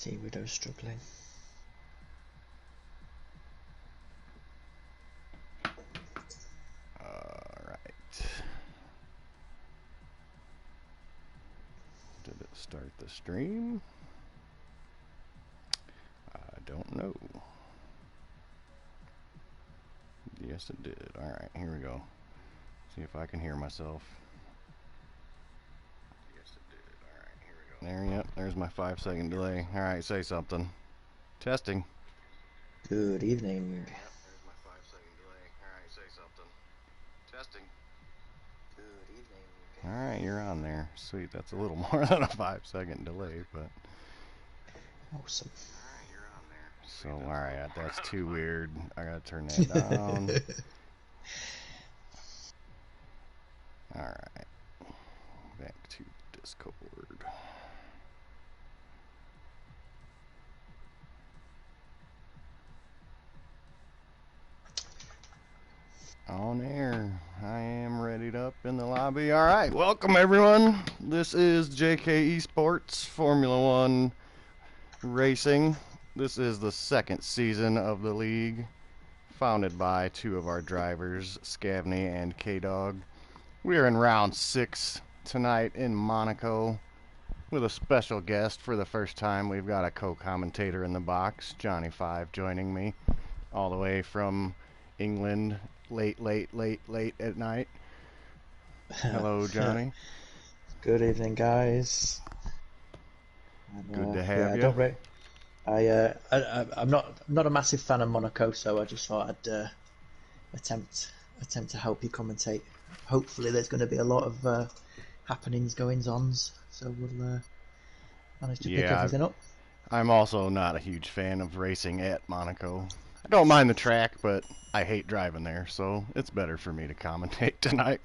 T-Widow struggling. Alright. Did it start the stream? I don't know. Yes, it did. Alright, here we go. See if I can hear myself. Yes, it did. Alright, here we go. There, yep, there's my 5-second delay. Alright, say something. Testing. Good evening. Yep, there's my 5-second delay. Alright, say something. Testing. Good evening. Alright, you're on there. Sweet, that's a little more than a 5-second delay, but... Awesome. So, alright, that's too weird. I gotta turn that down. Alright. Back to Discord. On air. I am readied up in the lobby. Alright, welcome everyone. This is JKeSports Formula 1 Racing. This is the second season of the league, founded by two of our drivers, Scavney and K-Dog. We are in round 6 tonight in Monaco with a special guest for the first time. We've got a co-commentator in the box, Johnny 5, joining me all the way from England, late at night. Hello, Johnny. Good evening, guys. And, good to have you. I'm not a massive fan of Monaco, so I just thought I'd attempt to help you commentate. Hopefully, there's going to be a lot of happenings, goings-ons, so we'll manage to pick everything up. I'm also not a huge fan of racing at Monaco. I don't mind the track, but I hate driving there, so it's better for me to commentate tonight.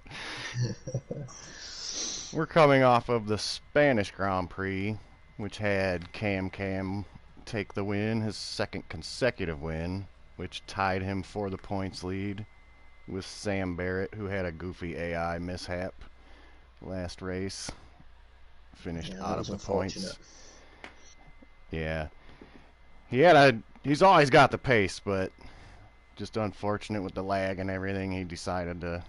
We're coming off of the Spanish Grand Prix, which had Cam take the win, his second consecutive win, which tied him for the points lead with Sam Barrett, who had a goofy AI mishap last race. Finished out of the points. Yeah. He's always got the pace, but just unfortunate with the lag and everything. He decided to,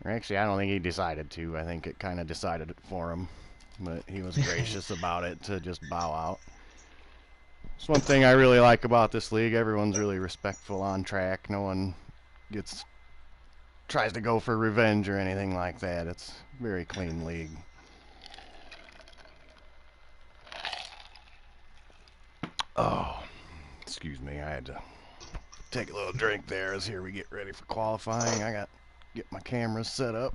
or actually I don't think he decided to. I think it kind of decided it for him, but he was gracious about it to just bow out. It's one thing I really like about this league. Everyone's really respectful on track. No one tries to go for revenge or anything like that. It's a very clean league. Oh, excuse me. I had to take a little drink there as here we get ready for qualifying. I got to get my cameras set up.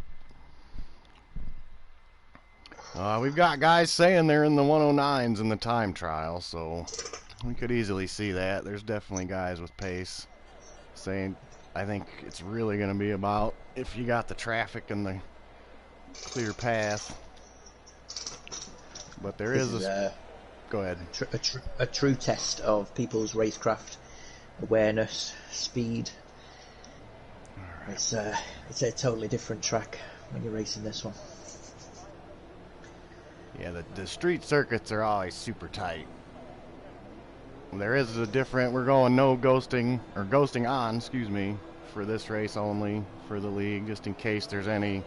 We've got guys saying they're in the 109s in the time trial, so we could easily see that. There's definitely guys with pace saying, I think it's really going to be about if you got the traffic and the clear path. But there is a... Go ahead. A true test of people's racecraft awareness, speed. Right. It's a totally different track when you're racing this one. Yeah, the street circuits are always super tight. There is a different, we're going no ghosting, or ghosting on, excuse me, for this race only, for the league, just in case there's any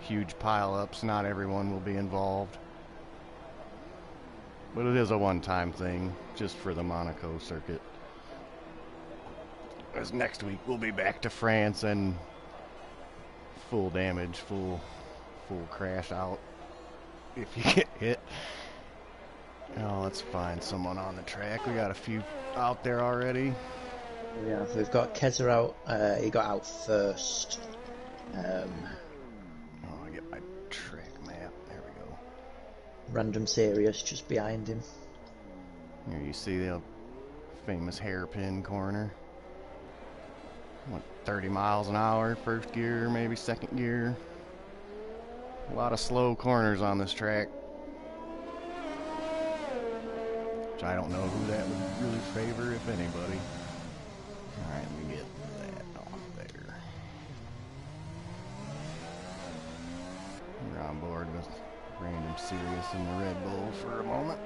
huge pile-ups. Not everyone will be involved. But it is a one-time thing, just for the Monaco circuit. As next week we'll be back to France and full damage, full crash out if you get hit. Oh, let's find someone on the track. We got a few out there already. Yeah, we've got Keza out. He got out first. I get my track map. There we go. Random Serious just behind him. Here you see the famous hairpin corner. What, 30 miles an hour, first gear, maybe second gear. A lot of slow corners on this track. Which I don't know who that would really favor, if anybody. Alright, let me get that off there. We're on board with Random Serious in the Red Bull for a moment.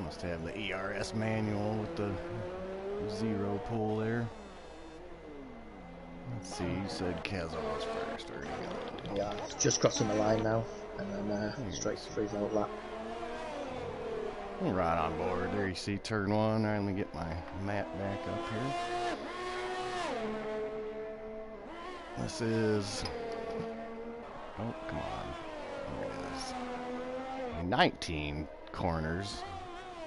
Must have the ERS manual with the 0 pull there. Let's see, you said Keza was first. Where did he go? Yeah, just crossing the line now, and then straight to freeze out lap. Right on board. There you see turn 1. Let me get my map back up here. This is... Oh, come on. There it is. 19 corners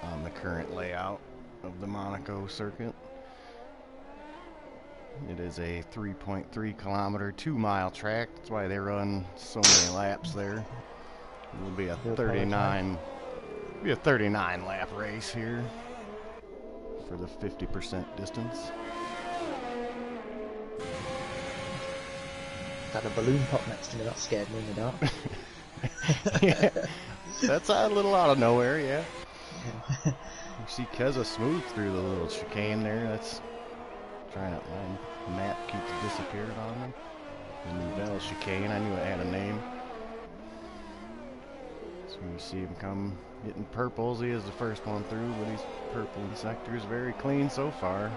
on the current layout of the Monaco circuit. It is a 3.3 kilometer, 2-mile track. That's why they run so many laps there. It will be a 39 lap race here for the 50% distance. Had a balloon pop next to me, that scared me in the dark. Yeah, that's a little out of nowhere, yeah. You see Keza smooth through the little chicane there. That's trying to, my map keeps disappearing on me. The Nouvelle chicane, I knew it had a name. So you see him come hitting purples. He is the first one through, but he's purple in sectors. Very clean so far.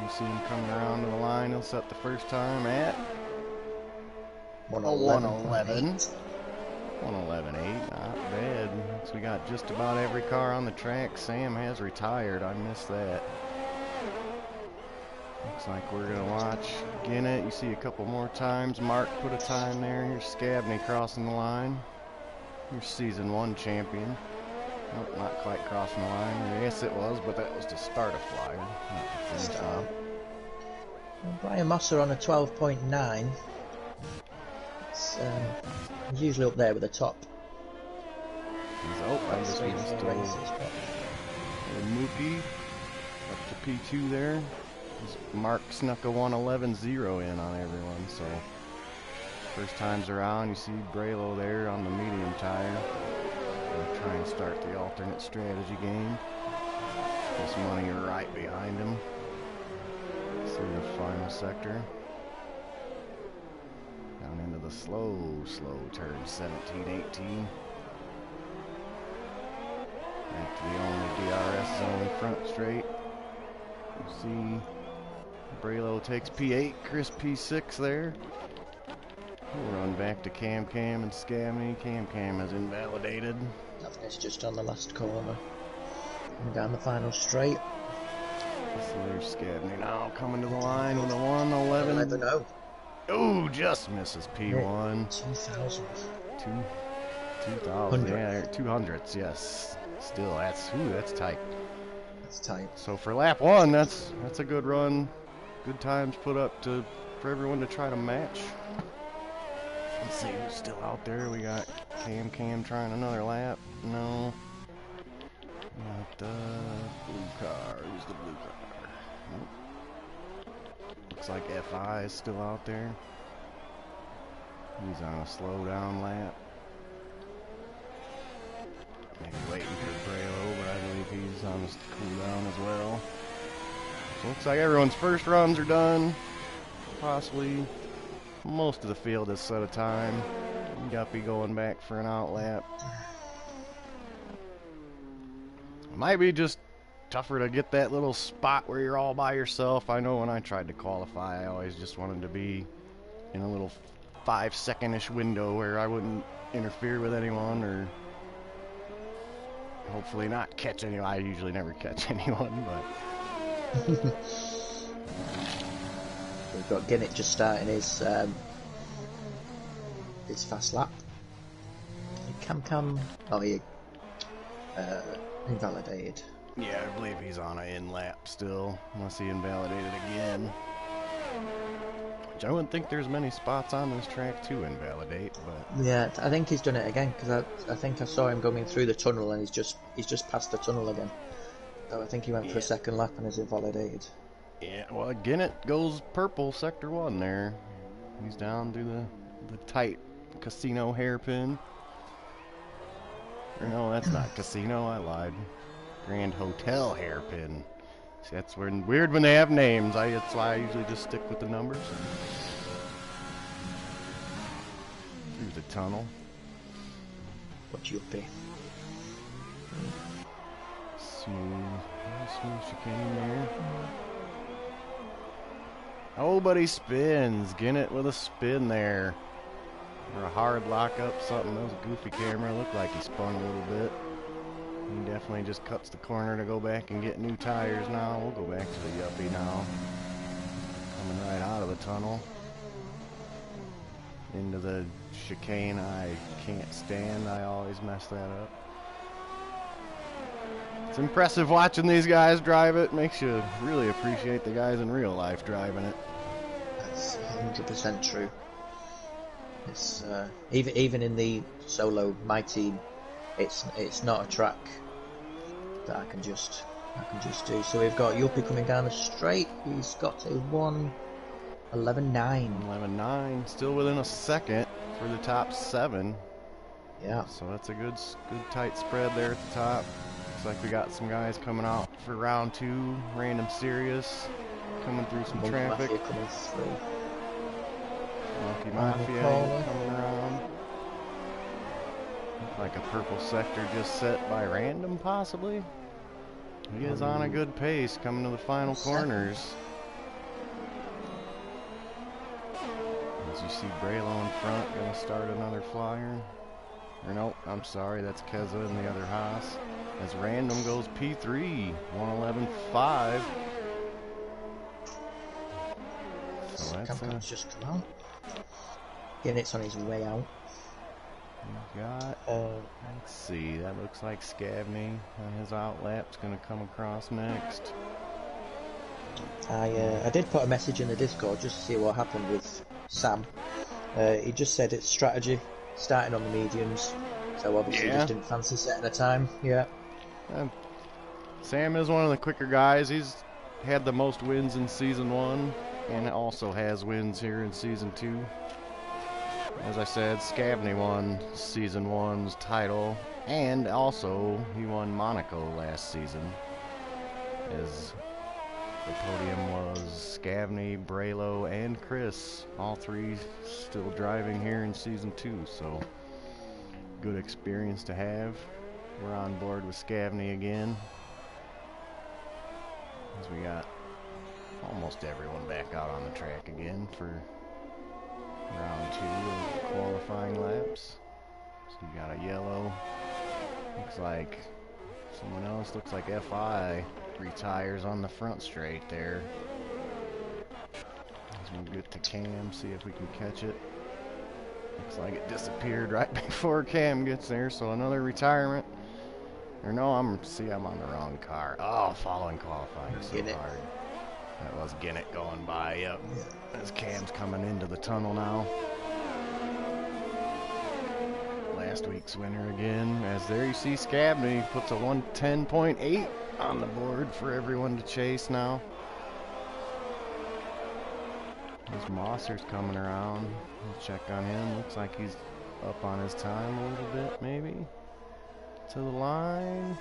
You see him coming around to the line. He'll set the first time at 111. 111.8, not bad. So we got just about every car on the track. Sam has retired. I missed that. Looks like we're going to watch Ginnett. You see a couple more times. Mark put a time there. Here's Scabney crossing the line. Your season 1 champion. Nope, not quite crossing the line. Yes, it was, but that was to start a flyer, not to finish off. Brian Mosser on a 12.9. He's usually up there with the top. I just missed Mookie up to P2 there. Mark snuck a 111.0 in on everyone, so first times around, you see Braylo there on the medium tire. Gonna try and start the alternate strategy game. This money right behind him. Through the final sector. Down into the slow turn, 17-18. Back to the only DRS zone front straight. You see Braylo takes P8, Chris P6 there. We'll run back to Cam and Scammy. Cam is invalidated. It's just on the last corner. And down the final straight. So there's Scabney now coming to the line with a 111. 11.0. Oh, just misses P1. 2,000. 2,000, yeah, 200s, yes. Still, that's tight. That's tight. So for lap 1, that's a good run. Good times put up for everyone to try to match. Let's see who's still out there. We got Cam trying another lap. No. Not the blue car. Who's the blue car? Nope. Looks like FI is still out there. He's on a slow down lap. Maybe waiting for Braylo, but I believe he's on his cool down as well. So looks like everyone's first runs are done. Possibly most of the field has set a time. Guppy going back for an out lap. Might be just tougher to get that little spot where you're all by yourself. I know when I tried to qualify, I always just wanted to be in a little 5-second-ish window where I wouldn't interfere with anyone or hopefully not catch anyone. I usually never catch anyone, but... We've got Ginnett just starting his fast lap. Cam, oh, he invalidated. Yeah, I believe he's on an in lap still, unless he invalidated again. Which I wouldn't think there's many spots on this track to invalidate, but... Yeah, I think he's done it again, because I think I saw him going through the tunnel and he's just passed the tunnel again. So I think he went for a second lap and is invalidated. Yeah, well, Ginnett goes purple, sector 1 there. He's down through the tight casino hairpin. Or no, that's not casino, I lied. Grand Hotel hairpin. See, that's weird when they have names. That's why I usually just stick with the numbers. Through the tunnel. What you be? smooth chicane there. Oh, but he spins. Getting it with a spin there. Or a hard lockup, something. That was a goofy camera. Looked like he spun a little bit. He definitely just cuts the corner to go back and get new tires now. We'll go back to the Yuppie now. Coming right out of the tunnel. Into the chicane I can't stand. I always mess that up. It's impressive watching these guys drive it. Makes you really appreciate the guys in real life driving it. That's 100% true. It's even in the solo, my team, it's not a track that I can just do. So we've got Yuppie coming down the straight. He's got a 1:11.9. 11.9, still within a second for the top 7. Yeah. So that's a good tight spread there at the top. Looks like we got some guys coming out for round 2. Random Serious coming through some traffic. Mafia coming through. Monkey Mafia coming around. Looks like a purple sector just set by Random, possibly. He is on a good pace coming to the final corners. As you see Braylo in front, gonna start another flyer. Or nope, I'm sorry, that's Keza and the other Haas. As Random goes P3, 1:11.5. So that's just come out. Genet's on his way out. We've got, let's see, that looks like Scavney on his outlap's going to come across next. I did put a message in the Discord just to see what happened with Sam. He just said it's strategy, starting on the mediums, so obviously he just didn't fancy setting a time. Yeah. Sam is one of the quicker guys. He's had the most wins in Season 1 and also has wins here in Season 2. As I said, Scavney won Season 1's title, and also he won Monaco last season. As the podium was Scavney, Braylo, and Chris. All 3 still driving here in Season 2, so good experience to have. We're on board with Scavney again. As we got almost everyone back out on the track again for round 2 of qualifying laps. So you got a yellow. Looks like someone else. Looks like FI retires on the front straight there. As we get to Cam, see if we can catch it. Looks like it disappeared right before Cam gets there. So another retirement. Or no, I'm on the wrong car. Oh, following qualifying so hard. That was Gennet going by, yep. As Cam's coming into the tunnel now. Last week's winner again. As there you see Scavney puts a 1:10.8 on the board for everyone to chase now. As Mosser's coming around. We'll check on him. Looks like he's up on his time a little bit, maybe. To the line.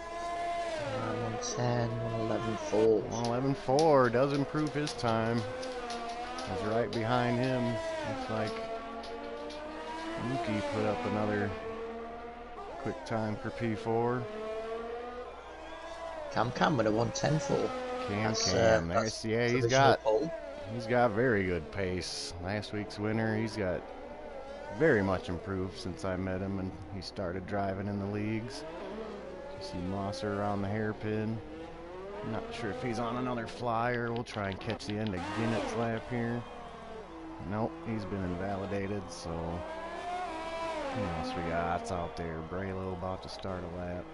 1:10, 1:11.4. 1:11.4 does improve his time. He's right behind him. Looks like Mookie put up another quick time for P4. Cam with a 1:10.4. Cam. There's, yeah, he's got very good pace. Last week's winner, he's got very much improved since I met him and he started driving in the leagues. You see Mosser around the hairpin. Not sure if he's on another flyer. We'll try and catch the end of Genet's lap here. Nope, he's been invalidated, so who else we got? It's out there. Braylo about to start a lap.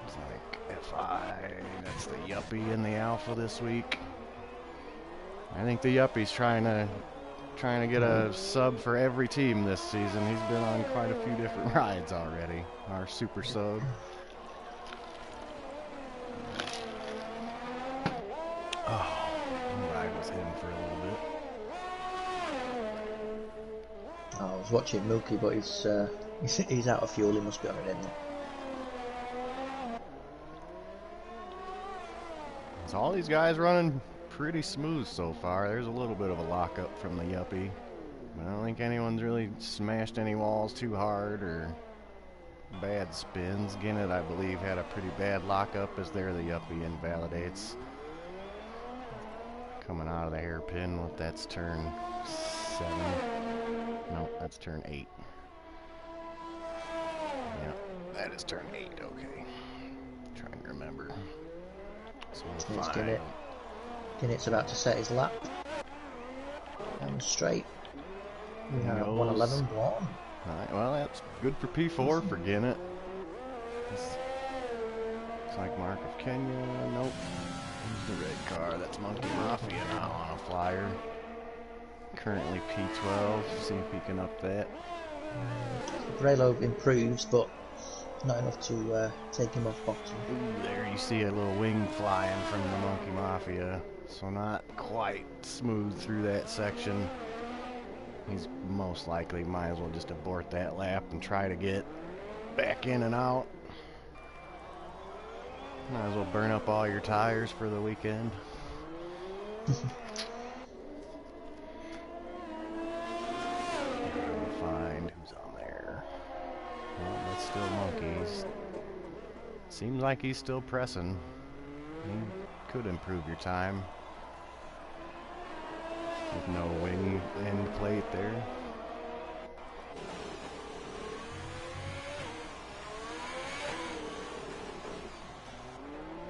Looks like FI. That's the Yuppie in the Alpha this week. I think the Yuppie's trying to get a sub for every team this season. He's been on quite a few different rides already. Our super sub. Oh, the ride was hidden for a little bit. I was watching Mookie, but he's out of fuel. He must be on an inlet. So all these guys running pretty smooth so far. There's a little bit of a lockup from the Yuppie. I don't think anyone's really smashed any walls too hard or bad spins. Ginnett, I believe, had a pretty bad lockup as there the uppie invalidates. Coming out of the hairpin, what that's turn 7. No, that's turn 8. Yeah, that is turn 8, okay. Trying to remember. So we'll find. Ginnett. Ginnett's about to set his lap. And straight. We have 111 1. Alright, well, that's good for P4 for Ginnett. Looks like Mark of Kenya. Nope. Here's the red car. That's Monkey Mafia now on a flyer. Currently P12. See if he can up that. Braylo improves, but not enough to take him off bottom. Ooh, there you see a little wing flying from the Monkey Mafia. So not quite smooth through that section. He's most likely might as well just abort that lap and try to get back in and out. Might as well burn up all your tires for the weekend. Find who's on there. Well, that's still Monkeys. Seems like he's still pressing. He could improve your time. With no wing end plate there.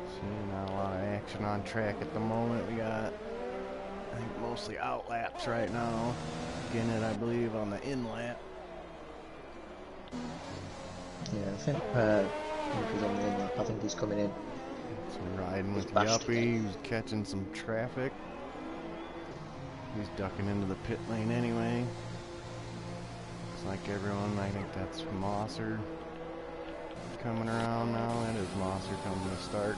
See, not a lot of action on track at the moment. We got, I think, mostly out laps right now. Ginnett, I believe, on the in lap. Yeah, I think he's on the in lap. I think he's coming in. So riding with Yuppie, who's catching some traffic. He's ducking into the pit lane anyway. Looks like everyone, I think that's Mosser coming around now. That is Mosser coming to start.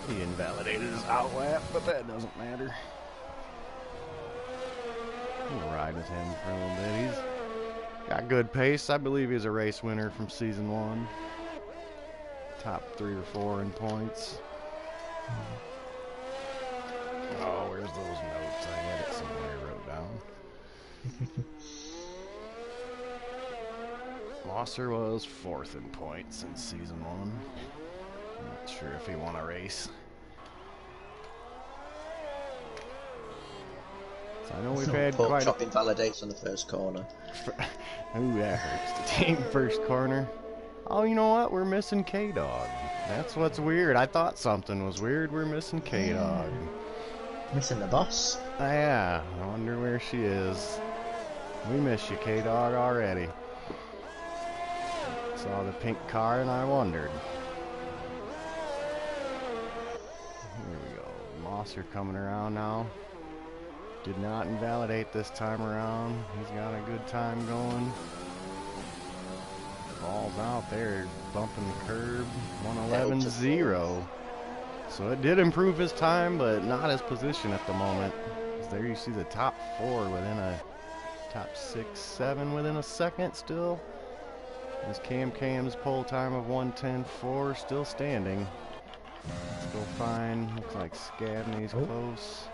He invalidated his out lap, but that doesn't matter. We'll ride with him for a little bit. He's got good pace. I believe he's a race winner from season 1. Top 3 or 4 in points. Oh, where's those notes? I had it somewhere I wrote down. Mosser was 4th in points in season 1. I'm not sure if he won a race. So I know we've had quite a... invalidates on the first corner. Ooh, that hurts the team first corner. Oh, you know what? We're missing K-Dog. That's what's weird. I thought something was weird. We're missing K-Dog. Missing the boss. Yeah, I wonder where she is. We miss you, K-Dog, already. Saw the pink car and I wondered. Here we go. Mosser coming around now. Did not invalidate this time around. He's got a good time going. Ball's out there, bumping the curb. 111.0. So it did improve his time, but not his position at the moment. There you see the top 4 within a top 6, 7 within a second still. This Cam's pole time of 1:10.4 still standing. Still fine. Looks like Scabney's close.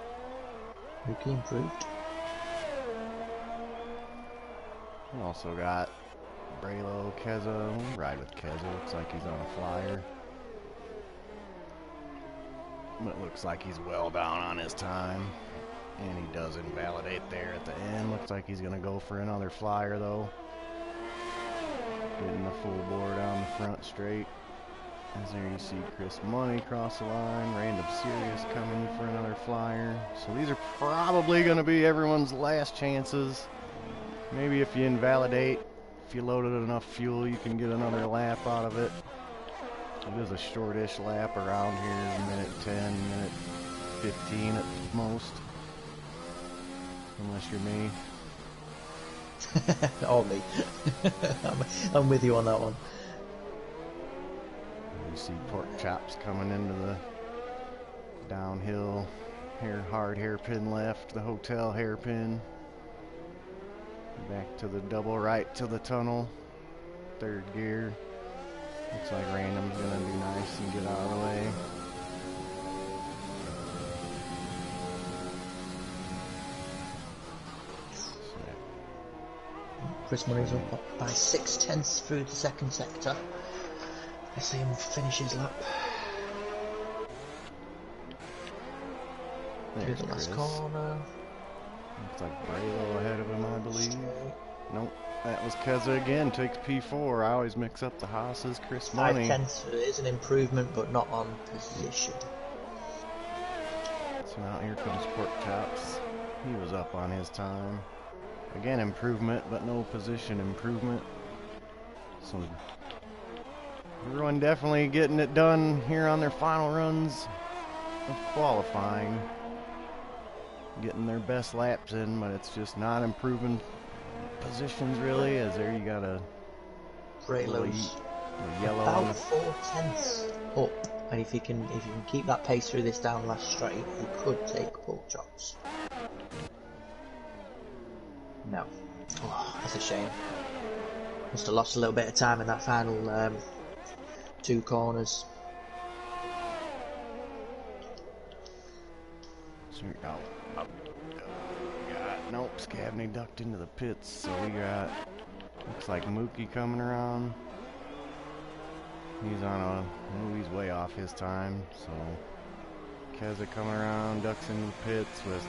Rookie improved. We also got Braylo, Keza. We'll ride with Keza. Looks like he's on a flyer. But it looks like he's well down on his time. And he does invalidate there at the end. Looks like he's going to go for another flyer, though. Getting the full bore down the front straight. As there you see Chris Money cross the line. Random Sirius coming for another flyer. So these are probably going to be everyone's last chances. Maybe if you invalidate, if you loaded enough fuel, you can get another lap out of it. It is a shortish lap around here, minute 10, minute 15 at most. Unless you're me. Or me. I'm with you on that one. You see Pork Chops coming into the downhill. Hard hairpin left, the hotel hairpin. Back to the double right to the tunnel. 3rd gear. Looks like Random's gonna be nice and get out of the way. Chris Money's up by 6/10 through the second sector. Let's see him finish his lap. There's the last Chris. corner. Looks like Braylo ahead of him, I believe. Nope, that was Keza again. Takes P4. I always mix up the Haas's. Chris Money. 5/10 is an improvement, but not on position. So now here comes Pork Chops. He was up on his time. Again, improvement, but no position improvement. So everyone definitely getting it done here on their final runs of qualifying. Getting their best laps in, but it's just not improving positions really, as there you got a Braylo's yellow about on the 4/10 up, and if you can keep that pace through this down last straight, you could take Pork Chops. No. Oh, that's a shame. Must have lost a little bit of time in that final 2 corners. So we got nope, Scavney ducked into the pits, so we got looks like Mookie coming around. He's he's way off his time, so Keza coming around, ducks into the pits with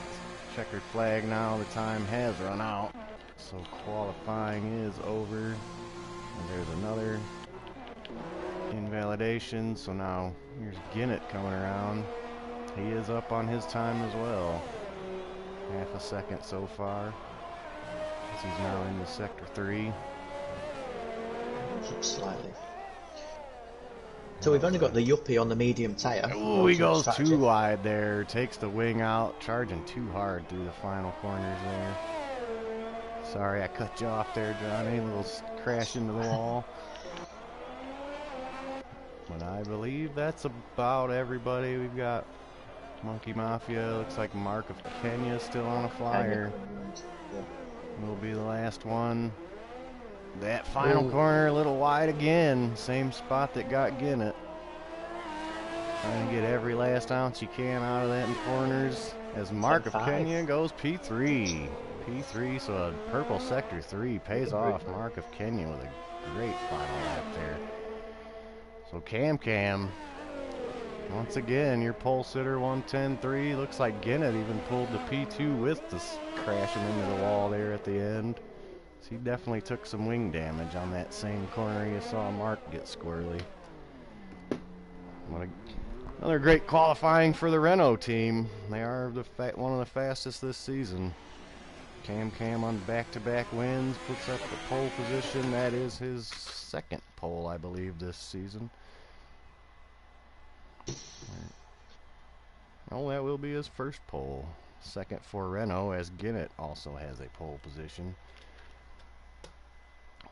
checkered flag now. The time has run out, so qualifying is over. And there's another invalidation, so now here's Ginnett coming around. He is up on his time as well. Half a second so far. He's now into sector 3. Up slightly. So we've only got the Yuppie on the medium tyre. Oh, he goes too wide there. Takes the wing out, charging too hard through the final corners there. Sorry, I cut you off there, Johnny. A little crash into the wall. But I believe that's about everybody. We've got Monkey Mafia. Looks like Mark of Kenya still on a flyer. Will be the last one. That final corner a little wide again. Same spot that got Ginnett. Trying to get every last ounce you can out of that in corners. As Mark of Kenya goes P3. P3, so a purple sector 3 pays off. Mark of Kenya with a great final lap there. So Cam, once again, your pole sitter 110.3. Looks like Ginnett even pulled the P2 with this crashing into the wall there at the end. So he definitely took some wing damage on that same corner you saw Mark get squirrely. Another great qualifying for the Renault team. They are one of the fastest this season. Cam on back-to-back wins, puts up the pole position. That is his second pole, I believe, this season. Oh, that will be his first pole. Second for Renault, as Ginnett also has a pole position.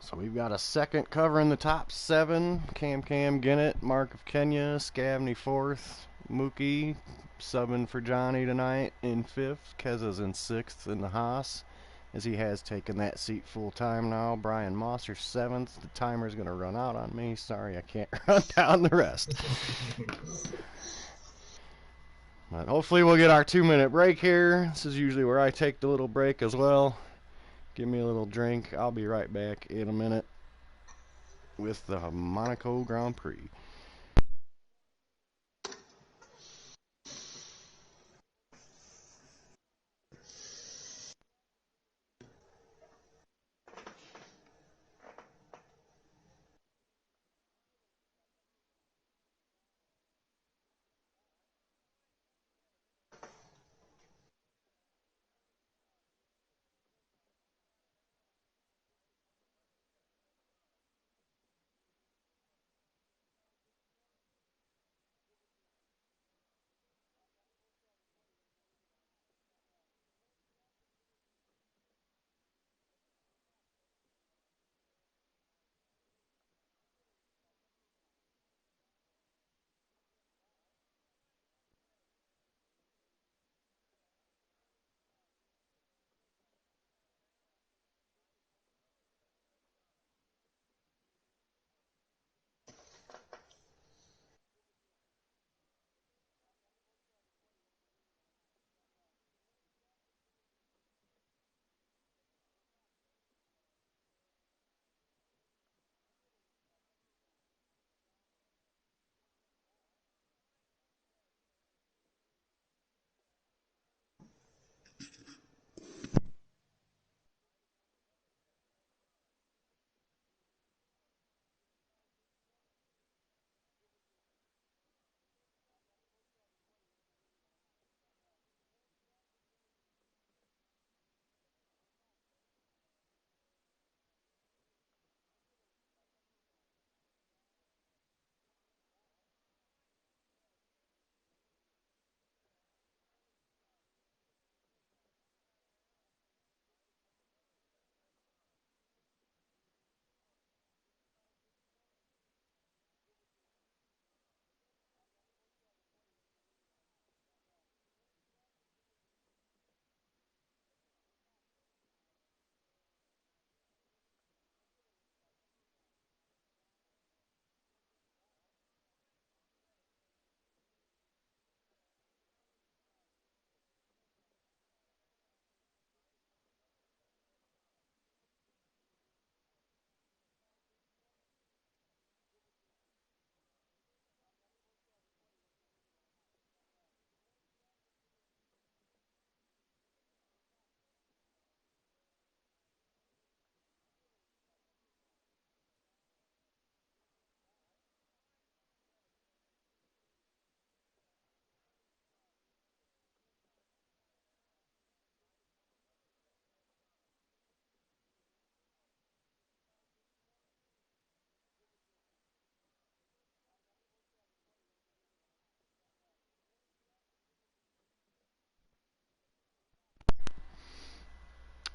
So we've got a second covering the top 7. Cam, Ginnett, Mark of Kenya, Scavney 4th, Mookie subbing for Johnny tonight in 5th. Keza's in 6th in the Haas, as he has taken that seat full time now. Brian Mosser 7th. The timer's going to run out on me. Sorry, I can't run down the rest. But hopefully we'll get our 2-minute break here. This is usually where I take the little break as well. Give me a little drink. I'll be right back in a minute with the Monaco Grand Prix.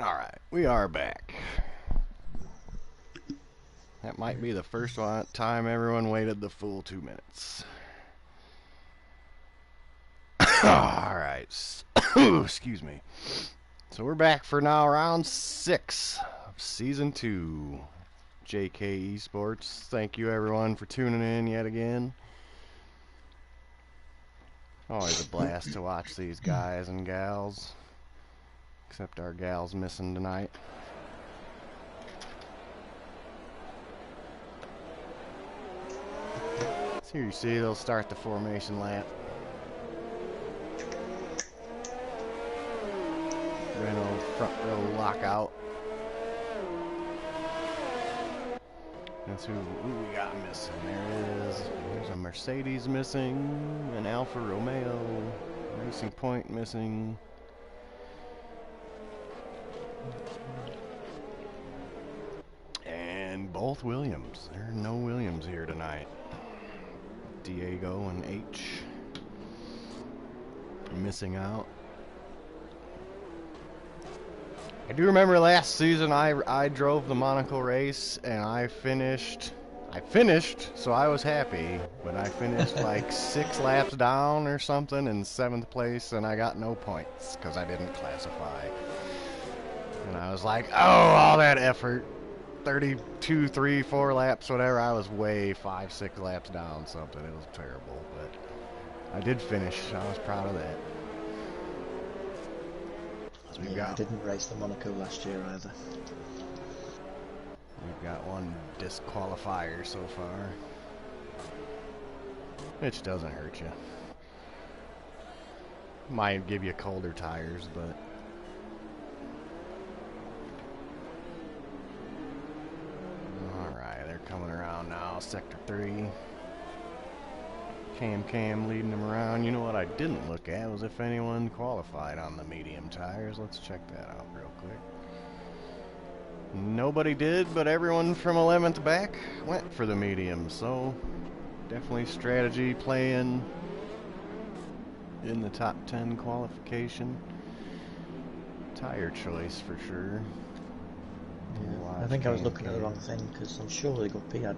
Alright, we are back. That might be the first time everyone waited the full 2 minutes. Alright. Excuse me. So we're back for now round 6 of Season 2. JKeSports. Thank you everyone for tuning in yet again. Always a blast to watch these guys and gals. Except our gal's missing tonight. So here you see they'll start the formation lap. Renault front row lockout. That's who we got missing. There's a Mercedes missing, an Alfa Romeo, Racing Point missing. And both Williams. There are no Williams here tonight. Diego and H missing out. I do remember last season I drove the Monaco race and I finished, so I was happy, but I finished like 6 laps down or something in 7th place and I got no points because I didn't classify. And I was like, oh, all that effort, 32, 3, 4 laps, whatever, I was way 5, 6 laps down something. It was terrible, but I did finish. I was proud of that. Yeah, I didn't race the Monaco last year either. We've got one disqualifier so far, which doesn't hurt you. Might give you colder tires, but alright, they're coming around now. Sector 3. Cam leading them around. You know what I didn't look at was if anyone qualified on the medium tires. Let's check that out real quick. Nobody did, but everyone from 11th back went for the medium, so definitely strategy playing in the top 10 qualification. Tire choice for sure. Yeah, I think I was looking at the wrong thing because I'm sure the Guppy had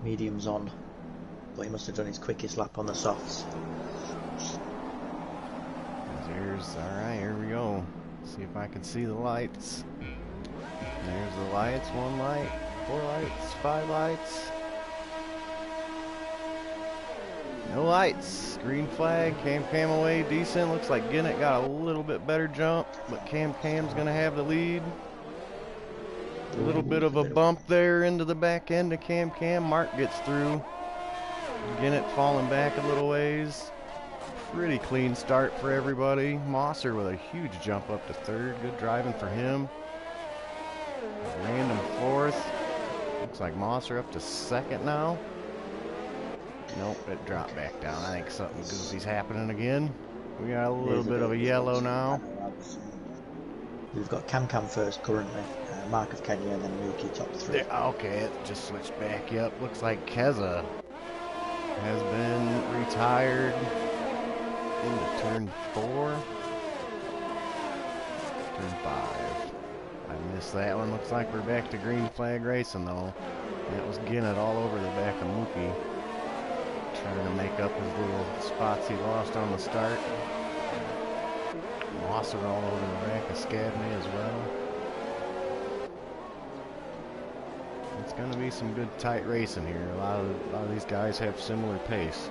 mediums on. But he must have done his quickest lap on the softs. Alright, here we go. See if I can see the lights. There's the lights. 1 light, 4 lights, 5 lights. No lights. Green flag. Cam away. Decent. Looks like Ginnett got a little bit better jump, but Cam's going to have the lead. A little bit of a bump there into the back end of Cam. Mark gets through. Ginnett falling back a little ways. Pretty clean start for everybody. Mosser with a huge jump up to 3rd. Good driving for him. Random 4th. Looks like Mosser up to 2nd now. Nope, it dropped back down. I think something goofy's happening again. We got a little bit of a yellow now. We've got Cam first currently. Mark of Kenya and then Mookie top 3. Okay, it just switched back up. Looks like Keza has been retired into turn 4. Turn 5. I missed that one. Looks like we're back to green flag racing though. That was Ginnett all over the back of Mookie. Trying to make up his little spots he lost on the start. Mosser all over the back of Skadney as well. It's going to be some good tight racing here. A lot of these guys have similar pace.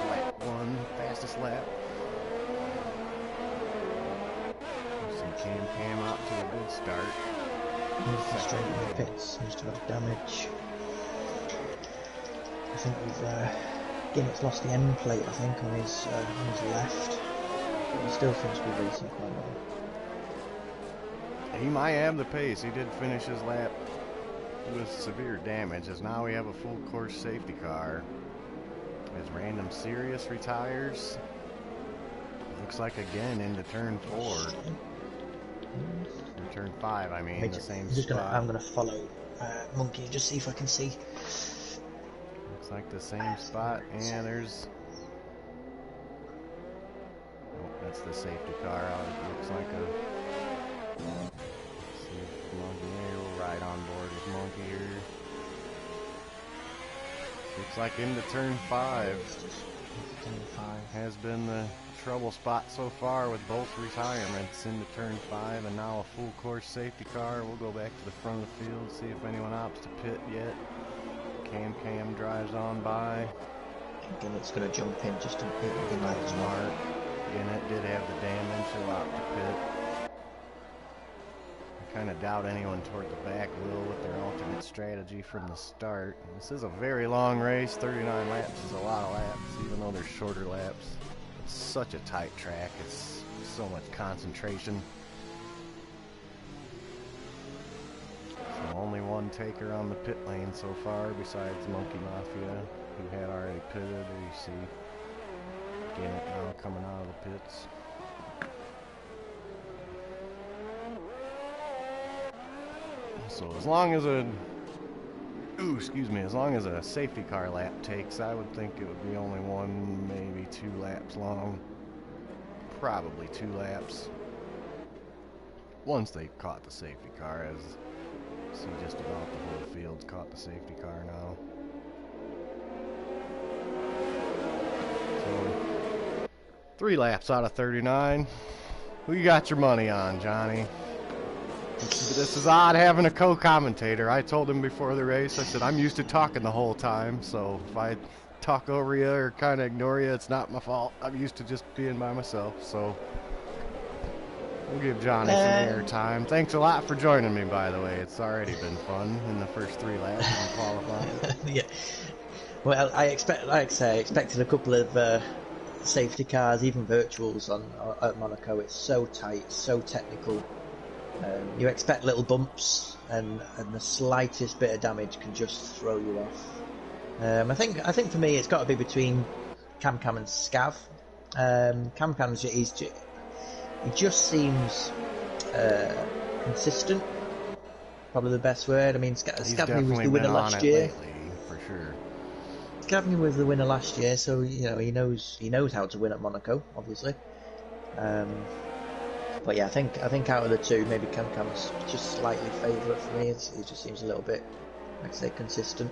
Lap 1, fastest lap. See Cam out to a good start. He's straight in the pits. Seems to have damage. I think Ginnett's lost the end plate. I think on his left. He still seems to be racing quite well. He might have the pace. He did finish his lap with severe damage, as now we have a full course safety car. As Random Serious retires. Looks like again into turn 4. Or turn 5, I mean, the same spot. I'm gonna follow Monkey, just see if I can see. Looks like the same spot, and there's gets the safety car out. It looks like a... Let's see if Monkey here will ride on board with Monkey here. Looks like into turn 5. Has been the trouble spot so far with both retirements into turn 5 and now a full course safety car. We'll go back to the front of the field, see if anyone opts to pit yet. Cam drives on by. Again, it's going to jump in just a bit in like as well. Again, it did have the damage, so opt to pit. I kind of doubt anyone toward the back will with their alternate strategy from the start. This is a very long race. 39 laps is a lot of laps, even though they're shorter laps. It's such a tight track. It's so much concentration. So only one taker on the pit lane so far besides Monkey Mafia, who had already pitted. There you see Gannett now coming out of the pits. So as long as a safety car lap takes, I would think it would be only 1, maybe 2 laps long. Probably 2 laps. Once they caught the safety car, as you see just about the whole field's caught the safety car now. So 3 laps out of 39. Who you got your money on, Johnny? This is odd having a co-commentator. I told him before the race, I said, I'm used to talking the whole time, so if I talk over you or kind of ignore you, it's not my fault. I'm used to just being by myself, so we'll give Johnny some airtime. Thanks a lot for joining me, by the way. It's already been fun in the first 3 laps of the qualifying. Yeah. Well, I expected a couple of safety cars, even virtuals at Monaco. It's so tight, so technical. You expect little bumps, and the slightest bit of damage can just throw you off. I think for me it's got to be between Cam and Scav. Cam's he just seems consistent. Probably the best word. I mean, Scavney was the winner last year. Lately, for sure. Scavney was the winner last year, so you know he knows how to win at Monaco, obviously. But yeah, I think out of the two, maybe Cam's just slightly favourite for me. It just seems a little bit, like I say, consistent.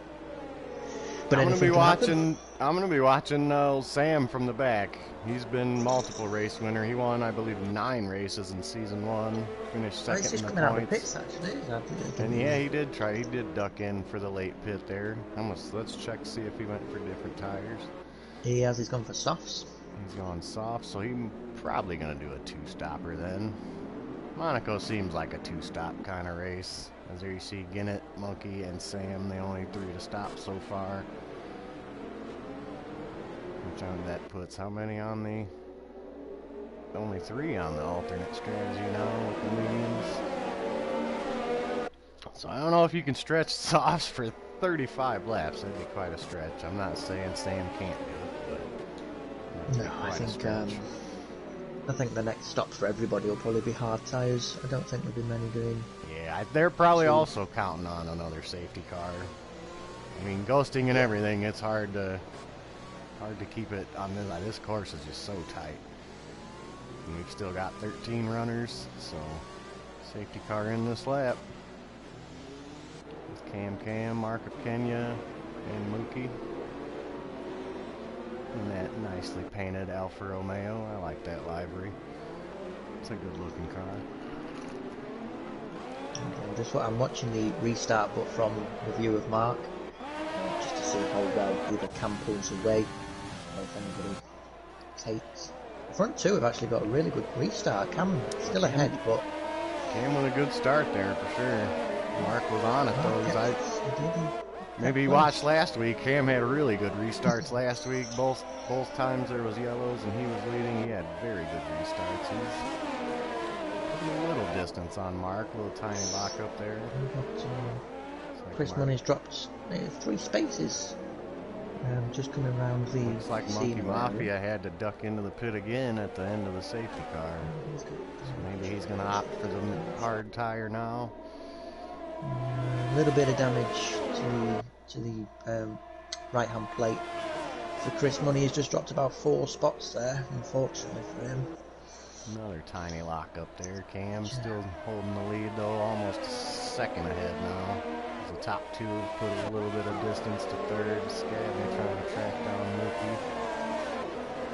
But I'm gonna be watching Sam from the back. He's been multiple race winner. He won, I believe, 9 races in season 1. Finished second he's in the coming out of the points. pits actually. And yeah, he did duck in for the late pit there. Let's check to see if he went for different tires. He has. He's gone for softs. He's gone soft, so he's probably going to do a 2-stopper then. Monaco seems like a 2-stop kind of race. As there you see Gannett, Monkey, and Sam, the only 3 to stop so far. Which on that puts how many on the... Only 3 on the alternate strategy now with the mediums. So I don't know if you can stretch softs for 35 laps. That'd be quite a stretch. I'm not saying Sam can't do it, but... No, I think the next stop for everybody will probably be hard tyres. I don't think there'll be many doing. Yeah, they're probably also counting on another safety car. I mean, ghosting and everything, it's hard to keep it on this. This course is just so tight. And we've still got 13 runners, so safety car in this lap. With Cam, Mark of Kenya, and Mookie. And that nicely painted Alfa Romeo. I like that livery. It's a good looking car. Okay, I'm watching the restart, but from the view of Mark, just to see how well either Cam pulls away or if anybody takes. The front 2 have actually got a really good restart. Cam still ahead, but Cam with a good start there for sure. Mark was on it though. Maybe he watched last week. Cam had really good restarts last week. Both times there was yellows and he was leading. He had very good restarts. He's putting a little distance on Mark. A little tiny lock up there. Chris Money's dropped 3 spaces. Just coming around the Looks like Monkey Mafia had to duck into the pit again at the end of the safety car. So maybe he's going to opt for the hard tire now. A little bit of damage to the right hand plate for Chris Money. He's just dropped about 4 spots there, unfortunately for him. Another tiny lock up there. Cam still holding the lead though, almost a second ahead now. The top two have put a little bit of distance to third. Scabney trying to track down Mookie.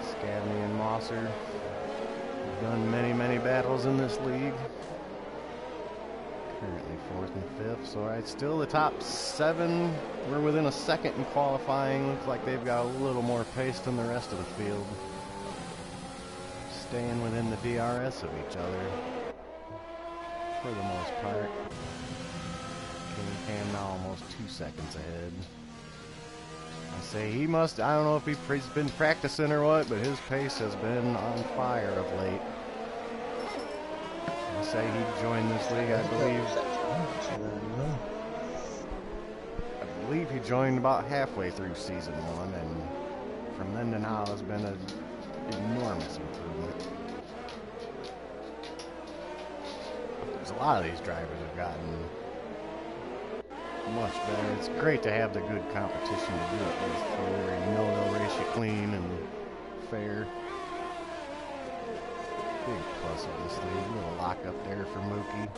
Scabney and Mosser have done many battles in this league. Currently fourth and fifth. So alright, still the top seven. We're within a second in qualifying. Looks like they've got a little more pace than the rest of the field. Staying within the DRS of each other for the most part. Cam now almost 2 seconds ahead. I say he must, I don't know if he's been practicing or what, but his pace has been on fire of late. I say he joined this league, I believe he joined about halfway through season 1, and from then to now has been an enormous improvement. There's a lot of these drivers have gotten much better. It's great to have the good competition to do it with, where you know they'll race you clean and fair. Big plus of this league. A little lock up there for Mookie.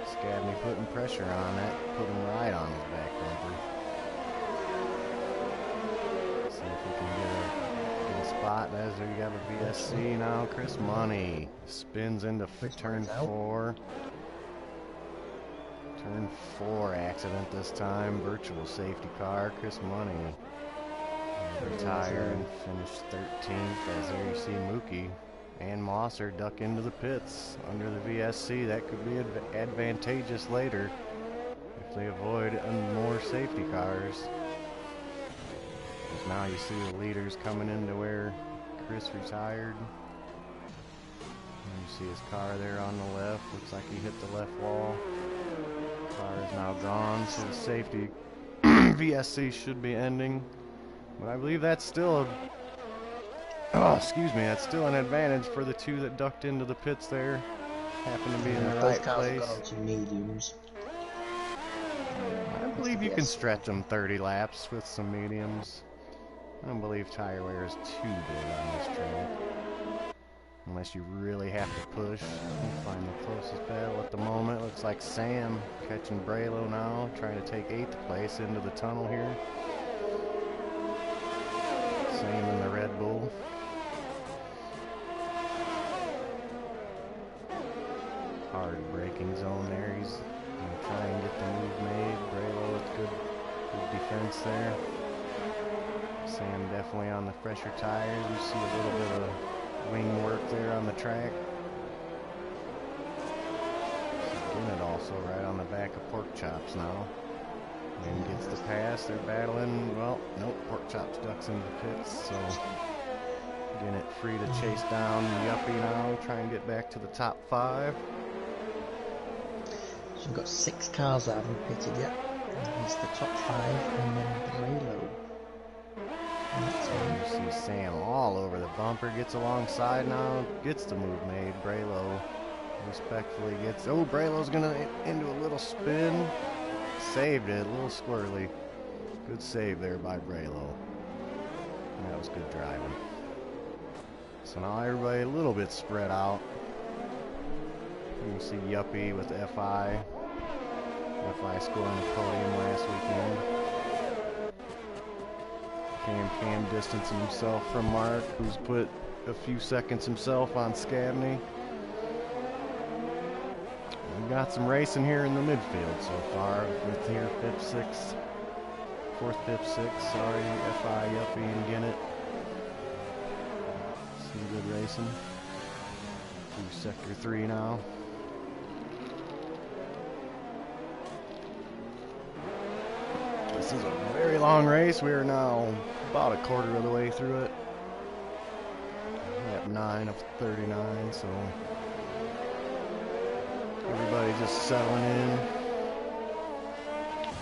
Scabney putting pressure on that, put him right on his back bumper. See if we can get a spot. As we got a VSC now. Chris Money spins into turn 4. Turn 4 accident this time. Virtual safety car. Chris Money retire and finish 13th. As there you see Mookie and Mosser duck into the pits under the VSC. That could be advantageous later if they avoid more safety cars. Because now you see the leaders coming into where Chris retired. And you see his car there on the left. Looks like he hit the left wall. Car is now gone, so the safety VSC should be ending. But I believe that's still that's still an advantage for the two that ducked into the pits there. Happen to be in the right place. I believe you can stretch them 30 laps with some mediums. I don't believe tire wear is too big on this track. Unless you really have to push. We'll find the closest battle at the moment. Looks like Sam catching Braylo now, trying to take 8th place into the tunnel here. Sam in the Red Bull. Hard braking zone there. He's going to try and get the move made. Braylo with good defense there. Sam definitely on the fresher tires. You see a little bit of wing work there on the track. Ginnett also right on the back of Pork Chops now. And gets the pass. They're battling. Well, nope. Pork Chops ducks into the pits. So Ginnett free to chase down Yuppie now. Try and get back to the top 5. So we've got 6 cars that haven't pitted yet. It's the top 5 and then Braylo. You see Sam all over the bumper, gets alongside now, gets the move made. Braylo respectfully gets, oh, Braylo's gonna into a little spin. Saved it, a little squirrely. Good save there by Braylo. And that was good driving. So now everybody a little bit spread out. You can see Yuppie with FI. FI scoring the podium last weekend. Cam distancing himself from Mark, who's put a few seconds himself on Scabney. We've got some racing here in the midfield so far, with here 5th, 6th, 4th, 5th, 6th, sorry, FI, Yuppie, and Ginnett. Some good racing. Through Sector 3 now. This is a very long race. We are now about a quarter of the way through it. Lap 9 of 39, so everybody just settling in.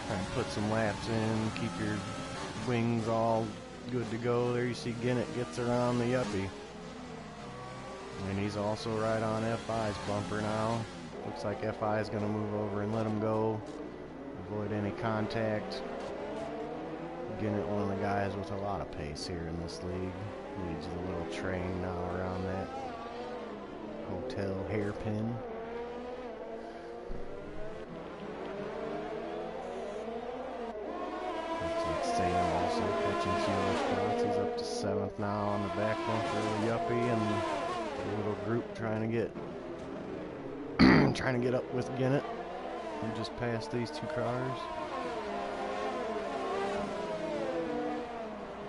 Try and put some laps in, keep your wings all good to go. There you see Ginnett gets around the Yuppie. And he's also right on FI's bumper now. Looks like FI is going to move over and let him go. Avoid any contact. Ginnett, one of the guys with a lot of pace here in this league. Leads the little train now around that Hotel Hairpin. Looks like Sam also catching fewer spots. He's up to 7th now on the back bumper of Yuppie, and a little group trying to get up with Gennett. We just passed these two cars.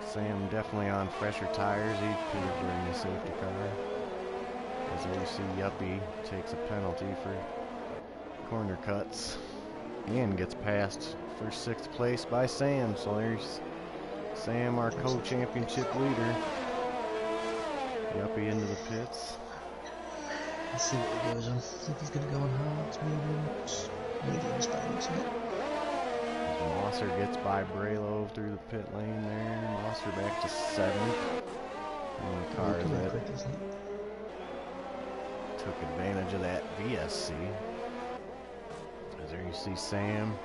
Sam definitely on fresher tires. He pitted during the safety car. As there you see Yuppie takes a penalty for corner cuts and gets passed for 6th place by Sam. So there's Sam, our co-championship leader. Yuppie into the pits. Let's see what he goes on. I think he's going to go on hard, medium style, isn't it? Mosser gets by Braylo through the pit lane there. Mosser back to 7th. And the car that took advantage of that VSC. As there you see Sam.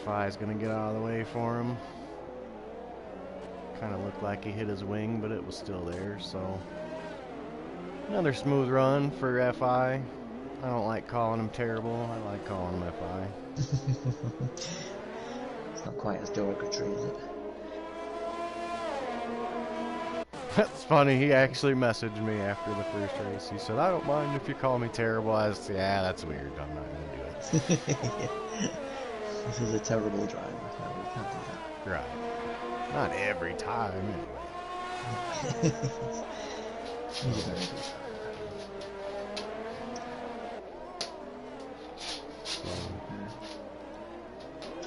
FI is going to get out of the way for him. Kind of looked like he hit his wing, but it was still there, so another smooth run for FI. I don't like calling him terrible. I like calling him FI. It's not quite as derogatory, is it? That's funny. He actually messaged me after the first race. He said, "I don't mind if you call me terrible." I said, "Yeah, that's weird. I'm not going to do it." This is a terrible driver. No, we can't do that. Right. Not every time, anyway. He's a very good driver.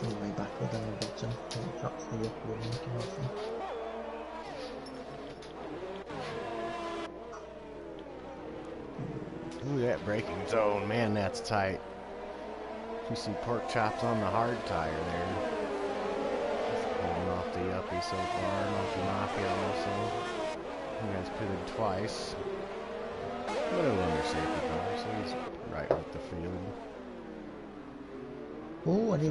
All the way backward on the bottom. That's the up we're making off them. Ooh, that braking zone, man, that's tight. You see pork chops on the hard tire there. Holding off the Yuppie so far. Monkey Mafia also. He has pitted twice. But it was under safety car, so he's right with the field. Oh, and he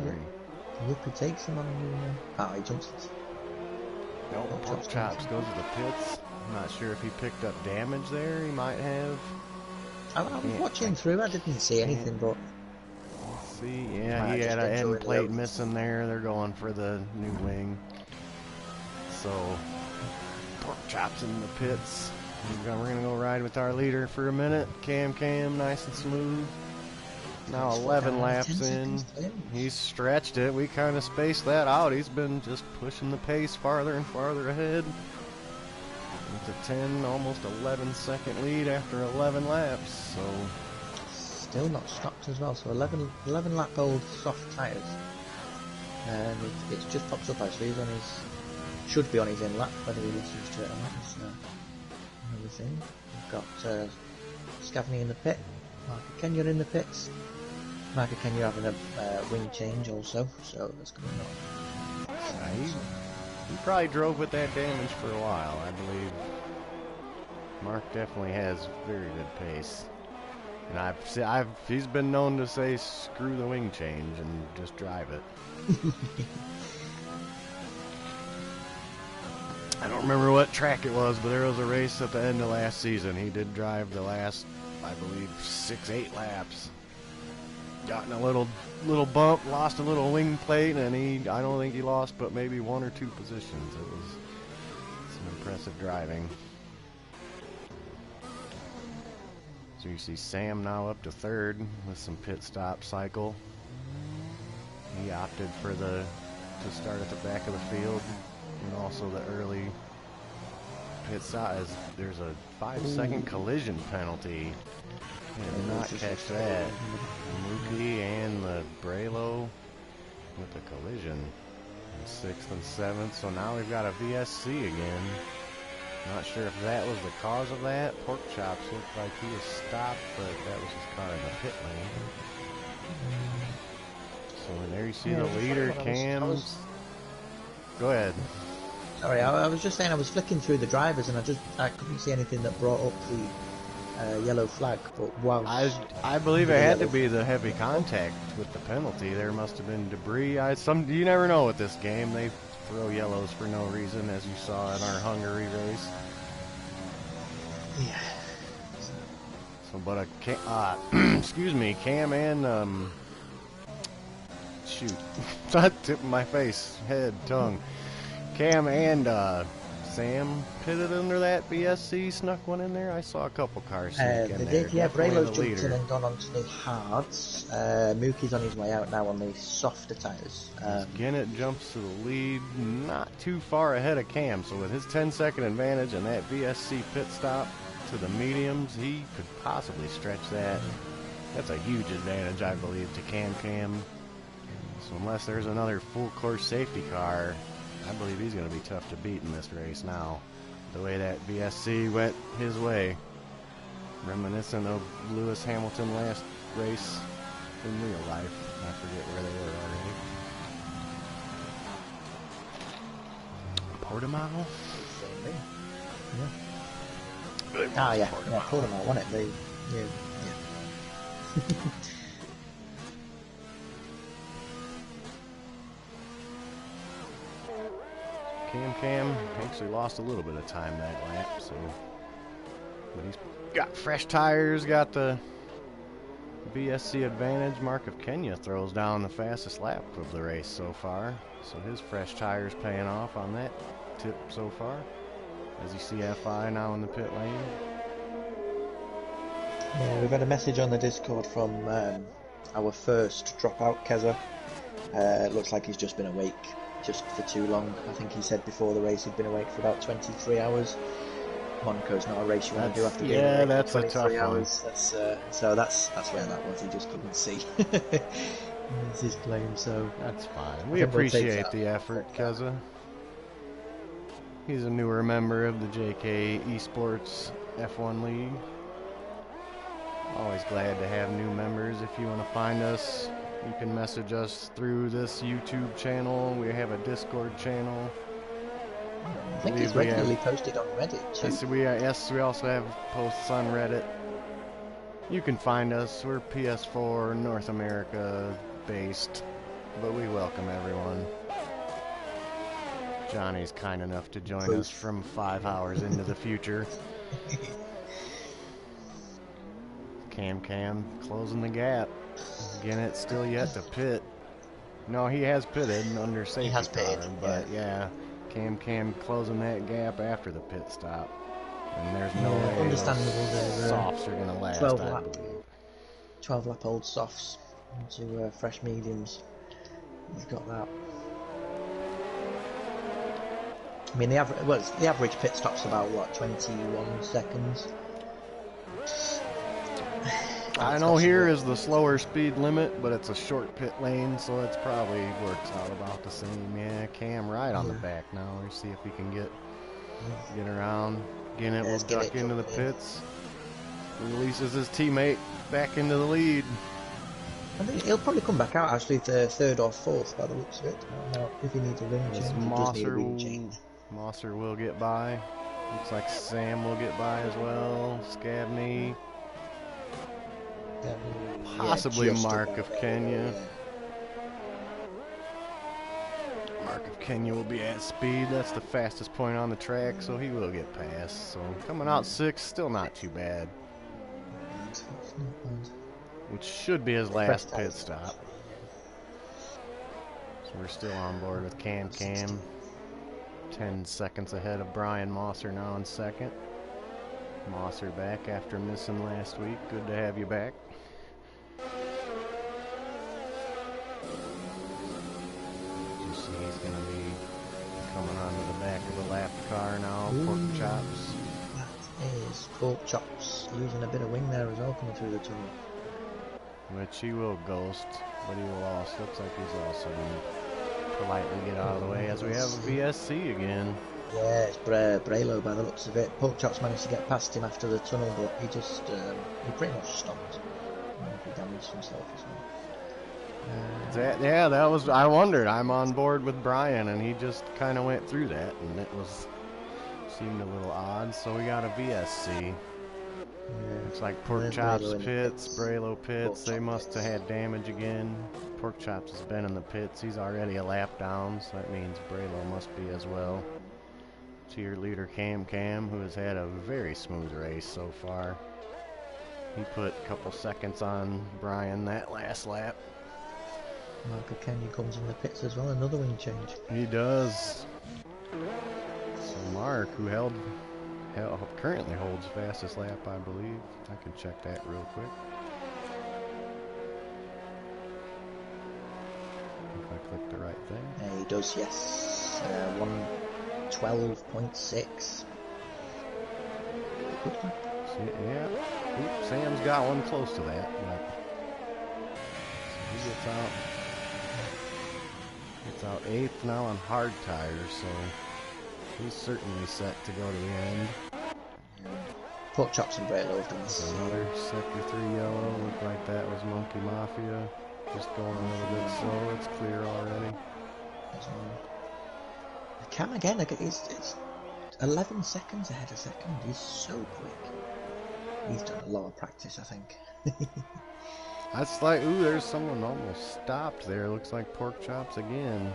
Yuppie takes him on a new one. Ah, he jumps it. No, pork chops goes to the pits. I'm not sure if he picked up damage there. He might have. I was watching through. I didn't see anything, but see, yeah, he had an end plate missing there. They're going for the new wing. So, pork chops in the pits. We're gonna go ride with our leader for a minute. Cam, nice and smooth. Now 11 laps in. He's stretched it. We kind of spaced that out. He's been just pushing the pace farther and farther ahead. It's a 10, almost 11-second lead after 11 laps. So still not stopped as well. So 11 lap old soft tyres, and it just pops up actually. He's on his should be on his in lap. Whether he gets used to it or not is another thing. We've got Scavney in the pit. Marco Kenya in the pits. Marco Kenya having a wing change also, so that's going to not. He probably drove with that damage for a while, I believe. Mark definitely has very good pace, and he's been known to say screw the wing change and just drive it. I don't remember what track it was, but there was a race at the end of last season. He did drive the last, I believe, 6-8 laps. Got in a little bump, lost a little wing plate, and I don't think he lost but maybe 1 or 2 positions. It was some impressive driving. So you see Sam now up to 3rd with some pit stop cycle. He opted for to start at the back of the field, and also the early pit stop. There's a 5-second collision penalty. I did not catch that. Mookie and the Braylo with the collision in 6th and 7th. So now we've got a VSC again. Not sure if that was the cause of that. Pork chops looked like he was stopped, but that was his car in the pit lane. So there you see the leader, Cam. Go ahead. Sorry, I was just saying I was flicking through the drivers and I couldn't see anything that brought up the yellow flag, but wow. I believe it had to be the heavy contact with the penalty. There must have been debris. You never know with this game. They throw yellows for no reason, as you saw in our Hungary race. Yeah. So, but excuse me, Cam and shoot, tip of my face, head, tongue. Cam and Sam pitted under that BSC, snuck one in there. I saw a couple cars sneak in They there. did, yeah. Definitely Braylo's the jumped in leader. and gone onto the hards. Mookie's on his way out now on the softer tyres. Ginnett jumps to the lead, not too far ahead of Cam. So with his 10-second advantage and that BSC pit stop to the mediums, he could possibly stretch that. That's a huge advantage, I believe, to Cam. So unless there's another full course safety car, I believe he's going to be tough to beat in this race now. The way that BSC went his way. Reminiscent of Lewis Hamilton last race in real life. I forget where they were already. Portimao? Yeah. Yeah, Portimao won it. Yeah. Cam actually lost a little bit of time that lap, so but he's got fresh tires, got the BSC advantage. Mark of Kenya throws down the fastest lap of the race so far, so his fresh tires paying off on that tip so far. As you see FI now in the pit lane. Yeah, we've had a message on the Discord from our first dropout, Keza. It looks like he's just been awake just for too long. I think he said before the race he'd been awake for about 23 hours. Monaco's not a race you want to do after being awake that's for a 23 tough hours. So that's where that was. He just couldn't see. That's his claim. So that's fine. We appreciate the effort, Keza. He's a newer member of the JKeSports F1 League. Always glad to have new members. If you want to find us, you can message us through this YouTube channel. We have a Discord channel. I think he's regularly posted on Reddit too. Yes, we also have posts on Reddit. You can find us. We're PS4 North America based, but we welcome everyone. Johnny's kind enough to join us from 5 hours into the future. Cam closing the gap. Again, it's still yet to pit. No, he has pitted under safety car, but yeah, Cam closing that gap after the pit stop. And there's no way those softs are going to last, I believe. 12 lap old softs into fresh mediums. He's got that. I mean, the average pit stop's about what, 21 seconds. I know here is the slower speed limit, but it's a short pit lane, so it's probably works out about the same. Yeah, Cam right on the back now. Let's see if we can get around. Ginnett will duck into the pits. Releases his teammate back into the lead. I think he'll probably come back out actually to third or fourth by the looks of it. If he needs a ring change, Mosser will get by. Looks like Sam will get by as well. Scabney. Possibly Mark of Kenya. Mark of Kenya will be at speed. That's the fastest point on the track, so he will get past. So coming out 6th, still not too bad. Which should be his last pit stop. So we're still on board with Cam. 10 seconds ahead of Brian Mosser now in second. Mosser back after missing last week. Good to have you back. You see he's going to be coming onto the back of the lap car now. Pork chops. That is pork chops. Using a bit of wing there as well coming through the tunnel. Which he will ghost, but he will also, looks like he's also going to politely get out of the way as we have a VSC again. Yeah, it's Braylo by the looks of it. Pork chops managed to get past him after the tunnel, but he just, he pretty much stopped. He damaged himself as well. That was, I wondered. I'm on board with Brian, and he just kind of went through that, and it seemed a little odd, so we got a VSC. Yeah. Looks like Pork Chops pits, Braylo pits. They must have had damage again. Pork Chops has been in the pits. He's already a lap down, so that means Braylo must be as well. Cheerleader Cam, who has had a very smooth race so far. He put a couple seconds on Brian that last lap. Marco Kenny comes in the pits as well, another wing change. He does. So Mark, who currently holds fastest lap, I believe. I can check that real quick. If I click the right thing. He does, yes. 112.6. Yeah. Oop, Sam's got one close to that. But he gets out 8th now on hard tires, so he's certainly set to go to the end. Pork chops and brake load. Another sector 3 yellow. Looked like that was Monkey Mafia. Just going a little bit slow. It's clear already. Cam again. It's 11 seconds ahead of second. He's so quick. He's done a lot of practice, I think. That's like, ooh, there's someone almost stopped there. Looks like Pork Chops again.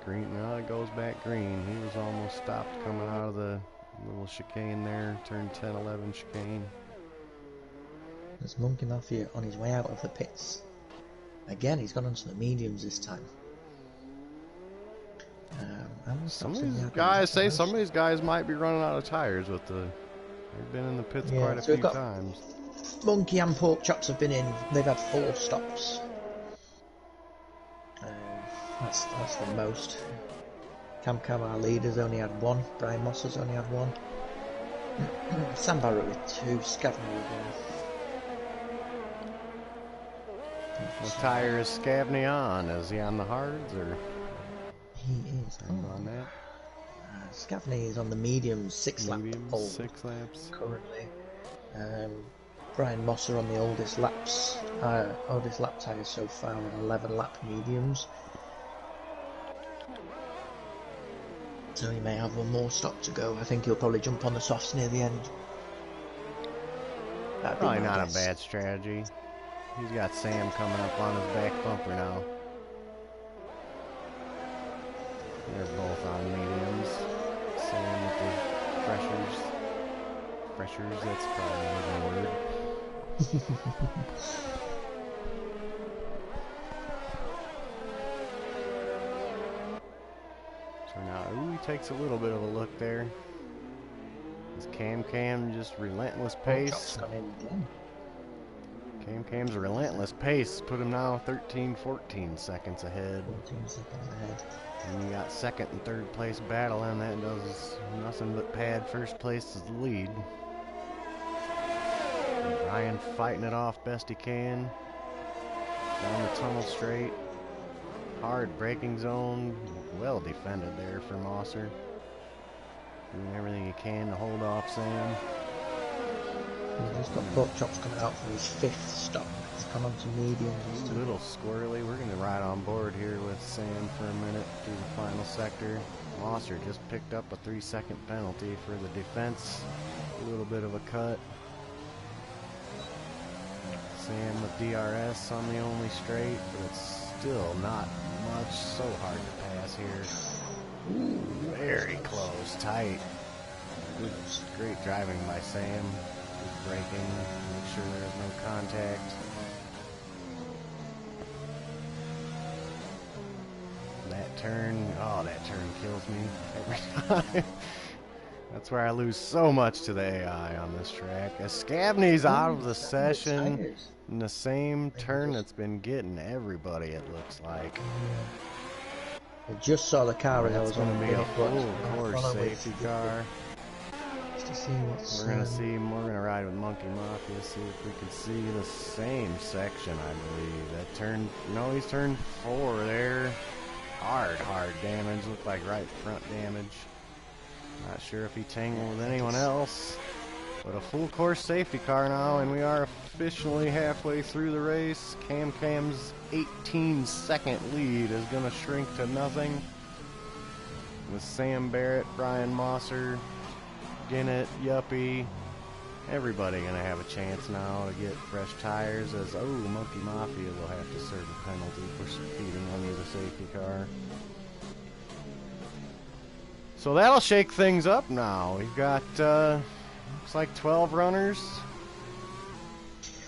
Green, now it goes back green. He was almost stopped coming out of the little chicane there. Turn 10, 11 chicane. There's Monkey Mafia on his way out of the pits. Again, he's gone onto the mediums this time. Some of these guys say some of these guys might be running out of tires with the. They've been in the pits quite a few times. Monkey and Pork Chops have been in. They've had 4 stops. That's the most. Cam, our leader's only had 1. Brian Moss has only had 1. Sam Barrett with 2. Scavney with 1. What tire is Scavney on? Is he on the hards or? He is. On that. Scavney is on the mediums, 6 lap pole 6 laps currently. Brian Mosser on the oldest lap tyres so far on 11 lap mediums. So he may have one more stop to go. I think he'll probably jump on the softs near the end. Probably not a bad strategy. He's got Sam coming up on his back bumper now. They're both on mediums. Sam with the pressures. Pressures, that's probably another word. So now, ooh, he takes a little bit of a look there. Is Cam just relentless pace? Cam's relentless pace put him now 13, 14 seconds ahead. 14 seconds ahead. And you got second and third place battle, and that does nothing but pad first place as the lead. And Brian fighting it off best he can. Down the tunnel straight. Hard braking zone. Well defended there for Mosser. Doing everything he can to hold off Sam. He's just got Pork Chops coming out for his 5th stop. He's come on to mediums. A little squirrely. We're going to ride on board here with Sam for a minute through the final sector. Mosser just picked up a 3-second penalty for the defense. A little bit of a cut. Sam with DRS on the only straight, but it's still not much. So hard to pass here. Ooh, very close, tight. Good, great driving by Sam. Good braking, make sure there's no contact. That turn kills me every time. That's where I lose so much to the AI on this track. As Scavney's out of the session in the same turn that's been getting everybody, it looks like. I just saw the car as I was going on to be a full course safety car. We're gonna ride with Monkey Mafia, see if we can see the same section, I believe. That turn, no, he's turned 4 there. Hard damage, looked like right front damage. Not sure if he tangled with anyone else. But a full course safety car now, and we are officially halfway through the race. Cam's 18-second lead is gonna shrink to nothing. With Sam Barrett, Brian Mosser, Ginnett, Yuppie, everybody gonna have a chance now to get fresh tires. As Monkey Mafia will have to serve a penalty for speeding under the safety car. So that'll shake things up now. We've got looks like 12 runners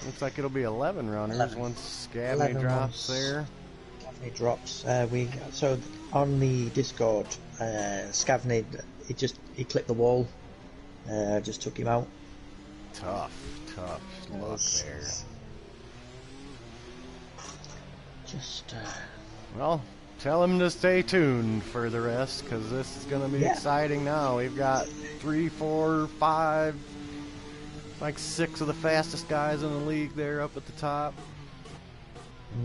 Looks like it'll be 11 runners 11. once Scavney 11 drops once there. Scavney drops. So on the Discord, Scavney, he clipped the wall. Just took him out. Tough luck there. Just Well, tell him to stay tuned for the rest, because this is going to be exciting now. We've got 3, 4, 5, like 6 of the fastest guys in the league there up at the top.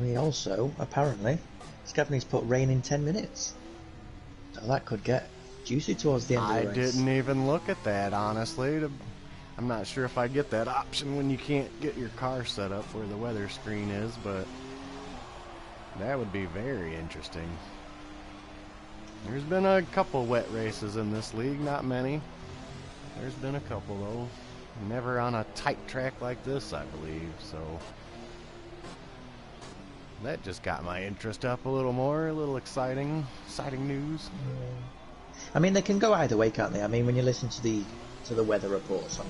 we also, apparently, Scavney's put rain in 10 minutes. So that could get juicy towards the end of the race. I didn't even look at that, honestly. I'm not sure if I get that option when you can't get your car set up where the weather screen is, but that would be very interesting. There's been a couple wet races in this league, not many. There's been a couple, though. Never on a tight track like this, I believe, so that just got my interest up a little more, a little exciting news. I mean, they can go either way, can't they? I mean, when you listen to the weather reports, I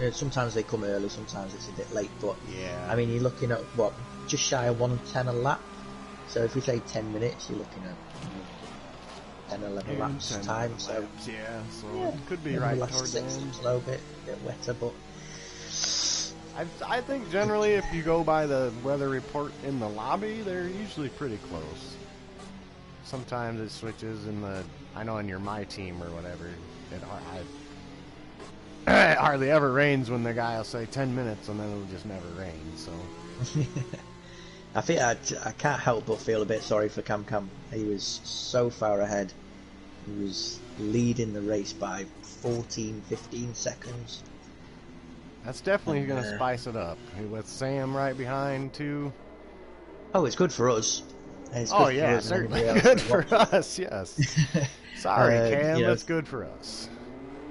mean, sometimes they come early, sometimes it's a bit late, but yeah. I mean, you're looking at what, just shy of 110 a lap. So if we say 10 minutes, you're looking at 10, 11 laps time. So laps, yeah, it could be right towards the end. A little bit wetter, but I think generally if you go by the weather report in the lobby, they're usually pretty close. Sometimes it switches I know in your My Team or whatever, it hardly ever rains when the guy will say 10 minutes and then it'll just never rain, so. I think I can't help but feel a bit sorry for Cam. He was so far ahead. He was leading the race by 14, 15 seconds. That's definitely going to spice it up. With Sam right behind, too. Oh, it's good for us. It's good for us certainly good for us, yes. Sorry, Cam, that's good for us.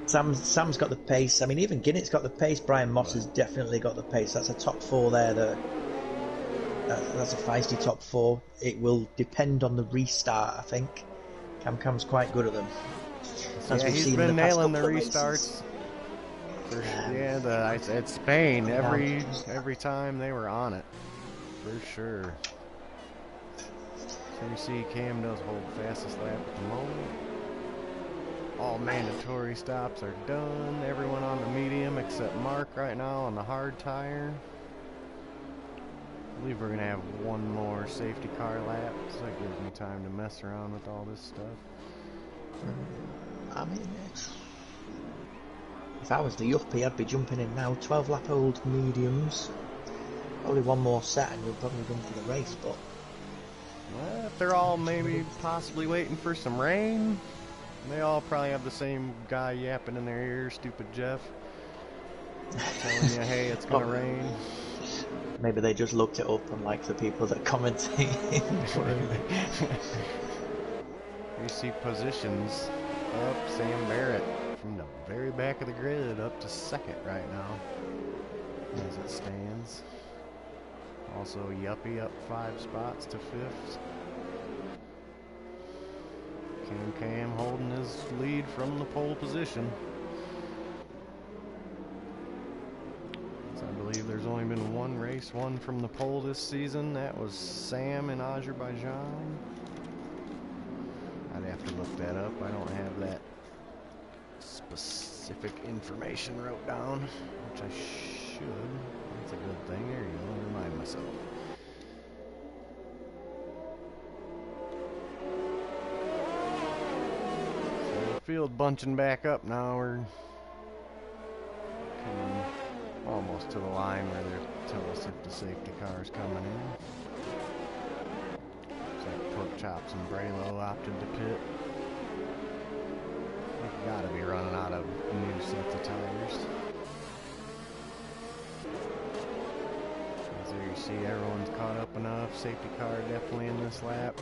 Sam's got the pace. I mean, even Ginnett's got the pace. Brian Moss has definitely got the pace. That's a top 4 there. That's a feisty top 4. It will depend on the restart, I think. Cam's quite good at them. Yeah, he's been nailing the restarts. It's Spain every time they were on it, for sure. So you see Cam does hold fastest lap at the moment. All mandatory stops are done. Everyone on the medium except Mark right now on the hard tire. I believe we're going to have one more safety car lap, so that gives me time to mess around with all this stuff. I mean, if I was the yuppie, I'd be jumping in now. 12 lap old mediums. Only one more set and you'll probably run for the race, but... Well, if they're all maybe possibly waiting for some rain, they all probably have the same guy yapping in their ear, stupid Jeff, telling you, hey, it's going to rain. Maybe they just looked it up and like the people that commentate. You see positions up Sam Barrett from the very back of the grid up to second right now as it stands. Also Yuppie up 5 spots to 5th. Cam holding his lead from the pole position. I believe there's only been one race won from the pole this season. That was Sam in Azerbaijan. I'd have to look that up. I don't have that specific information wrote down, which I should. That's a good thing. There you go. Remind myself. So the field bunching back up now. We're coming almost to the line where they tell us if the safety car is coming in. Looks like Pork Chops and Braylo opted to pit. We've got to be running out of new sets of tires. As there you see, everyone's caught up enough. Safety car definitely in this lap.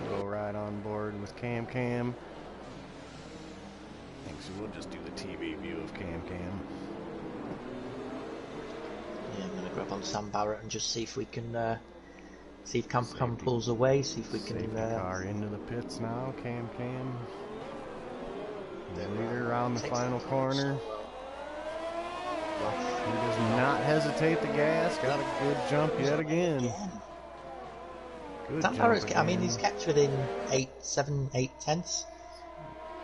We'll go right on board with Cam. I think so. We'll just do the TV view of Cam. Yeah, I'm going to grab on Sam Barrett and just see if we can, see if Cam pulls away, see if we can... Safety car into the pits now, Cam. The leader around the final corner. He does not hesitate the gas. Got a good jump yet again. Good Dan jump Barrett's, again. I mean, he's kept within 7, 8 tenths.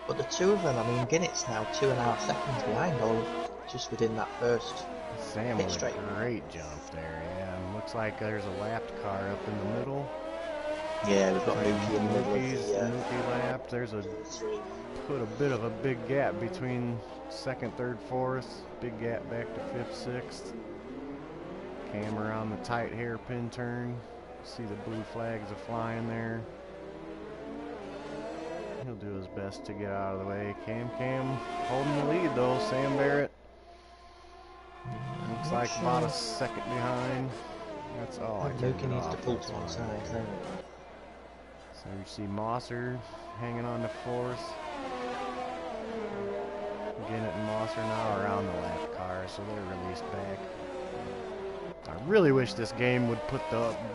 But the two of them, I mean, Ginnett's now 2.5 seconds behind, all just within that first Sam pit with straight. a great jump there, yeah. And looks like there's a lapped car up in the middle. Yeah, we've got Mookie in the middle of Mookie lap. There's put a bit of a big gap between second, third, fourth. Big gap back to fifth, sixth. Cam around the tight hairpin turn. See the blue flags are flying there. He'll do his best to get out of the way. Cam holding the lead though. Sam Barrett looks like about a second behind. That's all. Mookie needs to pull to one side. So you see Mosser hanging on to fourth. Ginnett and Mosser now around the lap car, so they're released back. I really wish this game would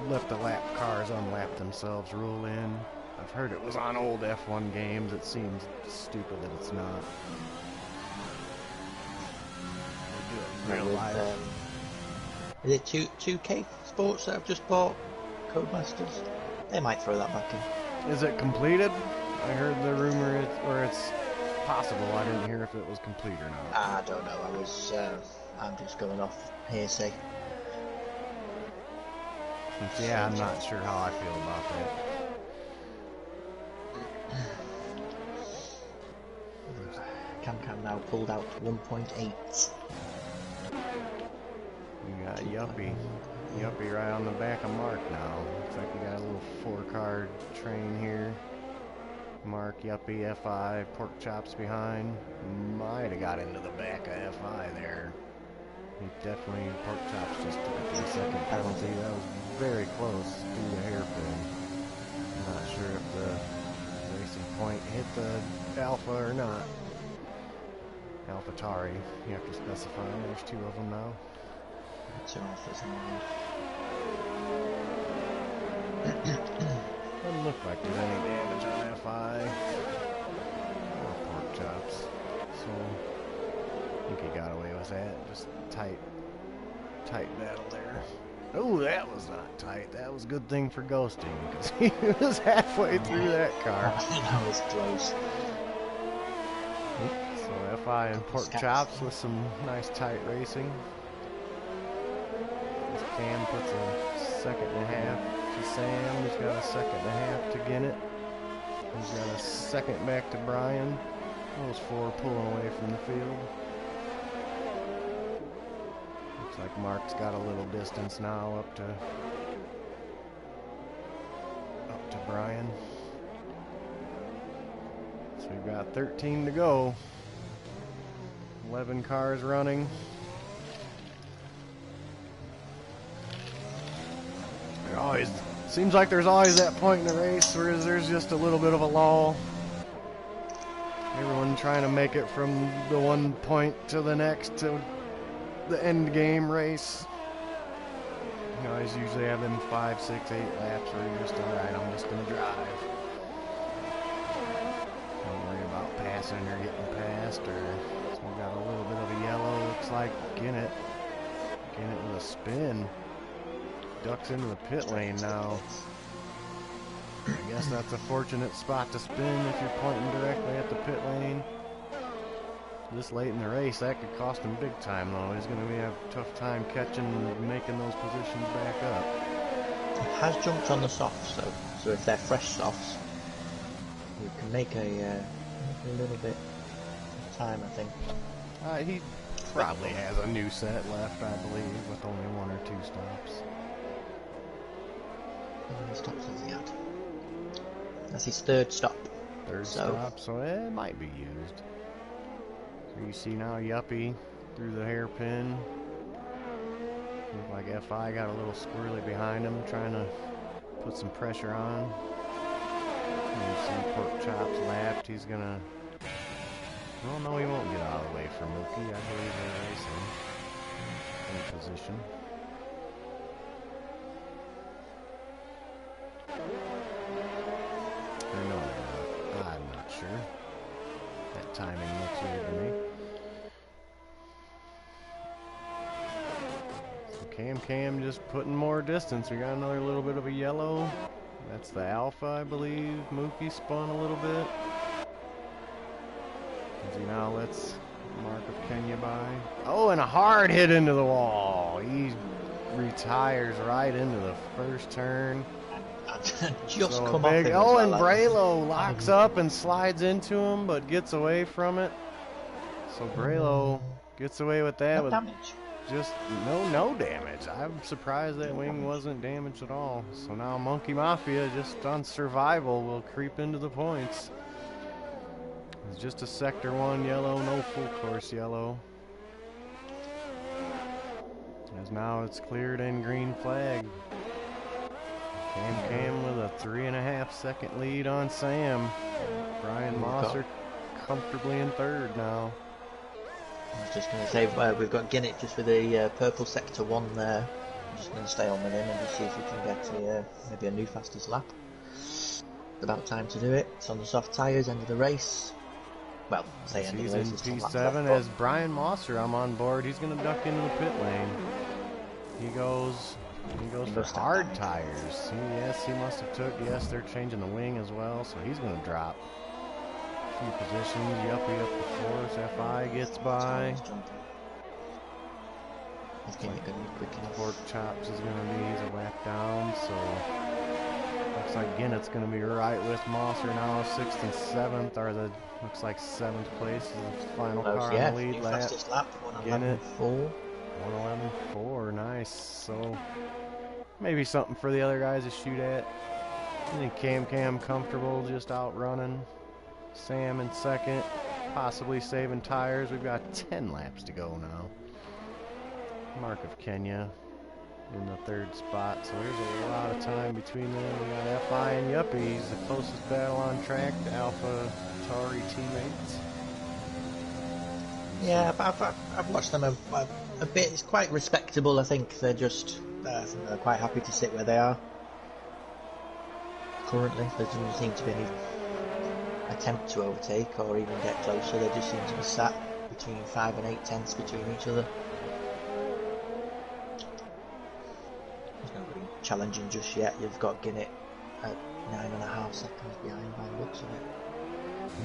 let the lap cars unlap themselves rule in. I've heard it was on old F1 games. It seems stupid that it's not. They do it in real life. Is it JKeSport that have just bought Codemasters? They might throw that back in. Is it completed? I heard the rumor it's possible. I didn't hear if it was complete or not. I don't know. I'm just going off hearsay. Yeah, I'm not sure how I feel about that. Cam now pulled out 1.8. You got Yuppie right on the back of Mark now. Looks like we got a little 4-car train here. Mark, Yuppie, FI, Pork Chops behind. Might have got into the back of FI there. He definitely, Pork Chops just took a 3-second penalty. That was very close through the hairpin. I'm not sure if the racing point hit the Alpha or not. AlphaTauri, you have to specify. There's 2 of them now. 2 Alphas Doesn't look like there's any damage on FI or Pork Chops. So I think he got away with that. Just tight battle there. Oh, that was not tight. That was a good thing for ghosting because he was halfway through that car. That was close. So FI and Pork Chops with some nice tight racing. This Cam puts a 1.5 to Sam. He's got a 2.5 to Ginnett. He's got a 2nd back to Brian. Those 4 pulling away from the field. Looks like Mark's got a little distance now up to Brian. So we've got 13 to go. 11 cars running. Seems like there's always that point in the race where there's just a little bit of a lull. Everyone trying to make it from the one point to the next to the end game race. You always usually have them 5, 6, 8 laps where you're just alright, I'm just gonna drive. Don't worry about passing or getting past. So we got a little bit of a yellow. Looks like Ginnett with a spin. Ducks into the pit lane now. I guess that's a fortunate spot to spin if you're pointing directly at the pit lane. This late in the race, that could cost him big time though. He's going to have a tough time catching and making those positions back up. He has jumped on the softs though, so if they're fresh softs, you can make a little bit of time, I think. He probably has a new set left, I believe, with only 1 or 2 stops. How many stops has he had? That's his 3rd stop. Third stop, so it might be used. So you see now Yuppie through the hairpin. Look like FI got a little squirrely behind him, trying to put some pressure on. And you see Pork Chops lapped. He's gonna. Well, no, he won't get out of the way for Mookie. I believe they're racing in position. Or no, they're not. I'm not sure. That timing looks weird to me. Cam just putting more distance. We got another little bit of a yellow. That's the Alpha, I believe. Mookie spun a little bit. As he now lets Mark of Kenya by. Oh, and a hard hit into the wall. He retires right into the first turn. Just so come off him. Oh, well, and Braylo locks up and slides into him, but gets away from it. So Braylo gets away with that. No damage. Just no damage. I'm surprised that wing wasn't damaged at all. So now Monkey Mafia, just on survival, will creep into the points. It's just a Sector 1 yellow, no full course yellow. As now it's cleared and green flag. Cam with a 3.5 second lead on Sam. Brian Mosser comfortably in third now. I was just going to say, we've got Ginnett just with the purple Sector 1 there. I'm just going to stay on with him and just see if we can get maybe a new fastest lap. It's about time to do it. It's on the soft tyres, end of the race. Well, say end of the race. He's in P7 as Brian Mosser, I'm on board. He's going to duck into the pit lane. He goes for hard tires. Yes, he must have took. Yes, they're changing the wing as well, so he's going to drop a few positions. Yuppie up the fourth. FI gets by. He's going to be quick enough. Pork Chops is going to be, he's a lap down, so looks like Ginnett's going to be right with Mosser now. 6th and 7th are the, looks like 7th place is the final car on the lead lap. Fastest lap, Ginnett 1:11.4. 1:11.4, nice. So maybe something for the other guys to shoot at. I think Cam comfortable, just outrunning Sam in second, possibly saving tires. We've got 10 laps to go now. Mark of Kenya in the third spot, so there's a lot of time between them. We got FI and Yuppies, the closest battle on track, the Alpha Tauri teammates. Yeah, I've watched them a bit. It's quite respectable. I think they're just they're quite happy to sit where they are. Currently, there doesn't seem to be any attempt to overtake or even get closer. They just seem to be sat between 5 and 8 tenths between each other. There's nobody challenging just yet. You've got Ginnett at 9.5 seconds behind by the looks of it.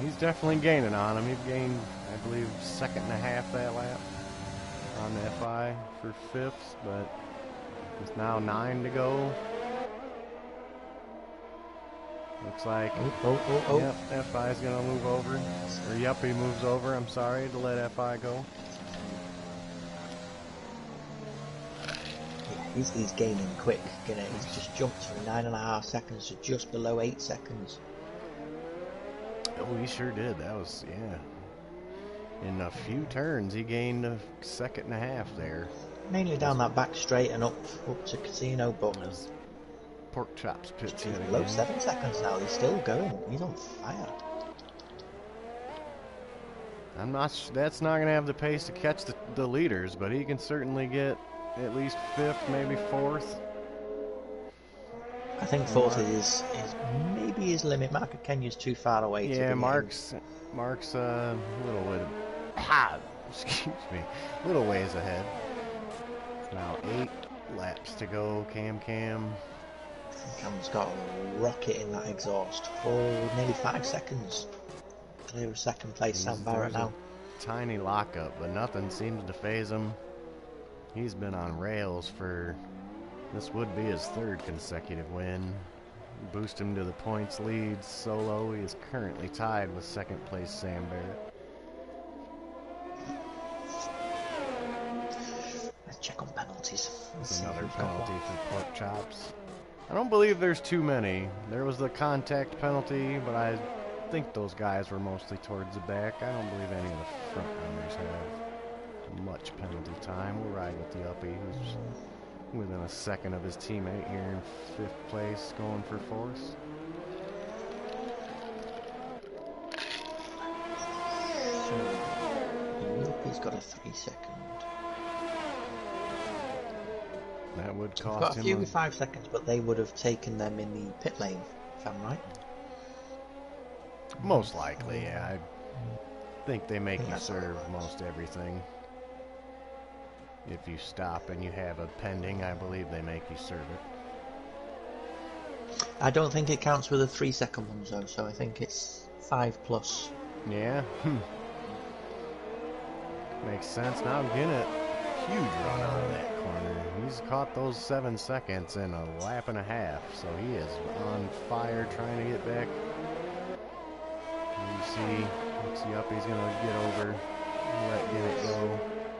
He's definitely gaining on him. He gained, I believe, 2.5 that lap on the FI for 5th, but it's now 9 to go. Looks like, yep, FI is going to move over, or Yuppie moves over, I'm sorry, to let FI go. Yeah, he's gaining quick. Ginnett. He's just jumped from 9.5 seconds to just below 8 seconds. Oh, he sure did. That was, yeah. In a few turns, he gained 1.5 seconds there. Mainly down that back straight and up to Casino, but Pork Chops pits in below again. 7 seconds now. He's still going. He's on fire. I'm not. That's not going to have the pace to catch the leaders, but he can certainly get at least 5th, maybe 4th. I think 4th is maybe his limit. Mark of Kenya's too far away. Yeah, Mark's a little bit. Excuse me, little ways ahead. Now 8 laps to go. Cam. Cam's got a rocket in that exhaust. Nearly 5 seconds. Clear of second place, Sam Barrett now. Tiny lockup, but nothing seems to phase him. He's been on rails for. This would be his 3rd consecutive win. Boost him to the points lead solo. He is currently tied with 2nd place Sam Barrett. Let's check on penalties. There's another penalty for Pork Chops. I don't believe there's too many. There was the contact penalty, but I think those guys were mostly towards the back. I don't believe any of the front runners have much penalty time. We'll ride with the uppie, who's within 1 second of his teammate here in 5th place, going for 4th. He's got a 3-second. That would He's cost got a him few with 5 seconds, but they would have taken them in the pit lane, if I'm right. Most likely, yeah. I think they make you serve most everything If you stop and you have a pending, I believe they make you serve it. I don't think it counts with the 3-second ones though, so I think it's 5+. Yeah. Makes sense. Now Ginnett, huge run out of that corner. He's caught those 7 seconds in a lap and a half, so he is on fire trying to get back. You see, looks up, he's going to get over, let Ginnett go.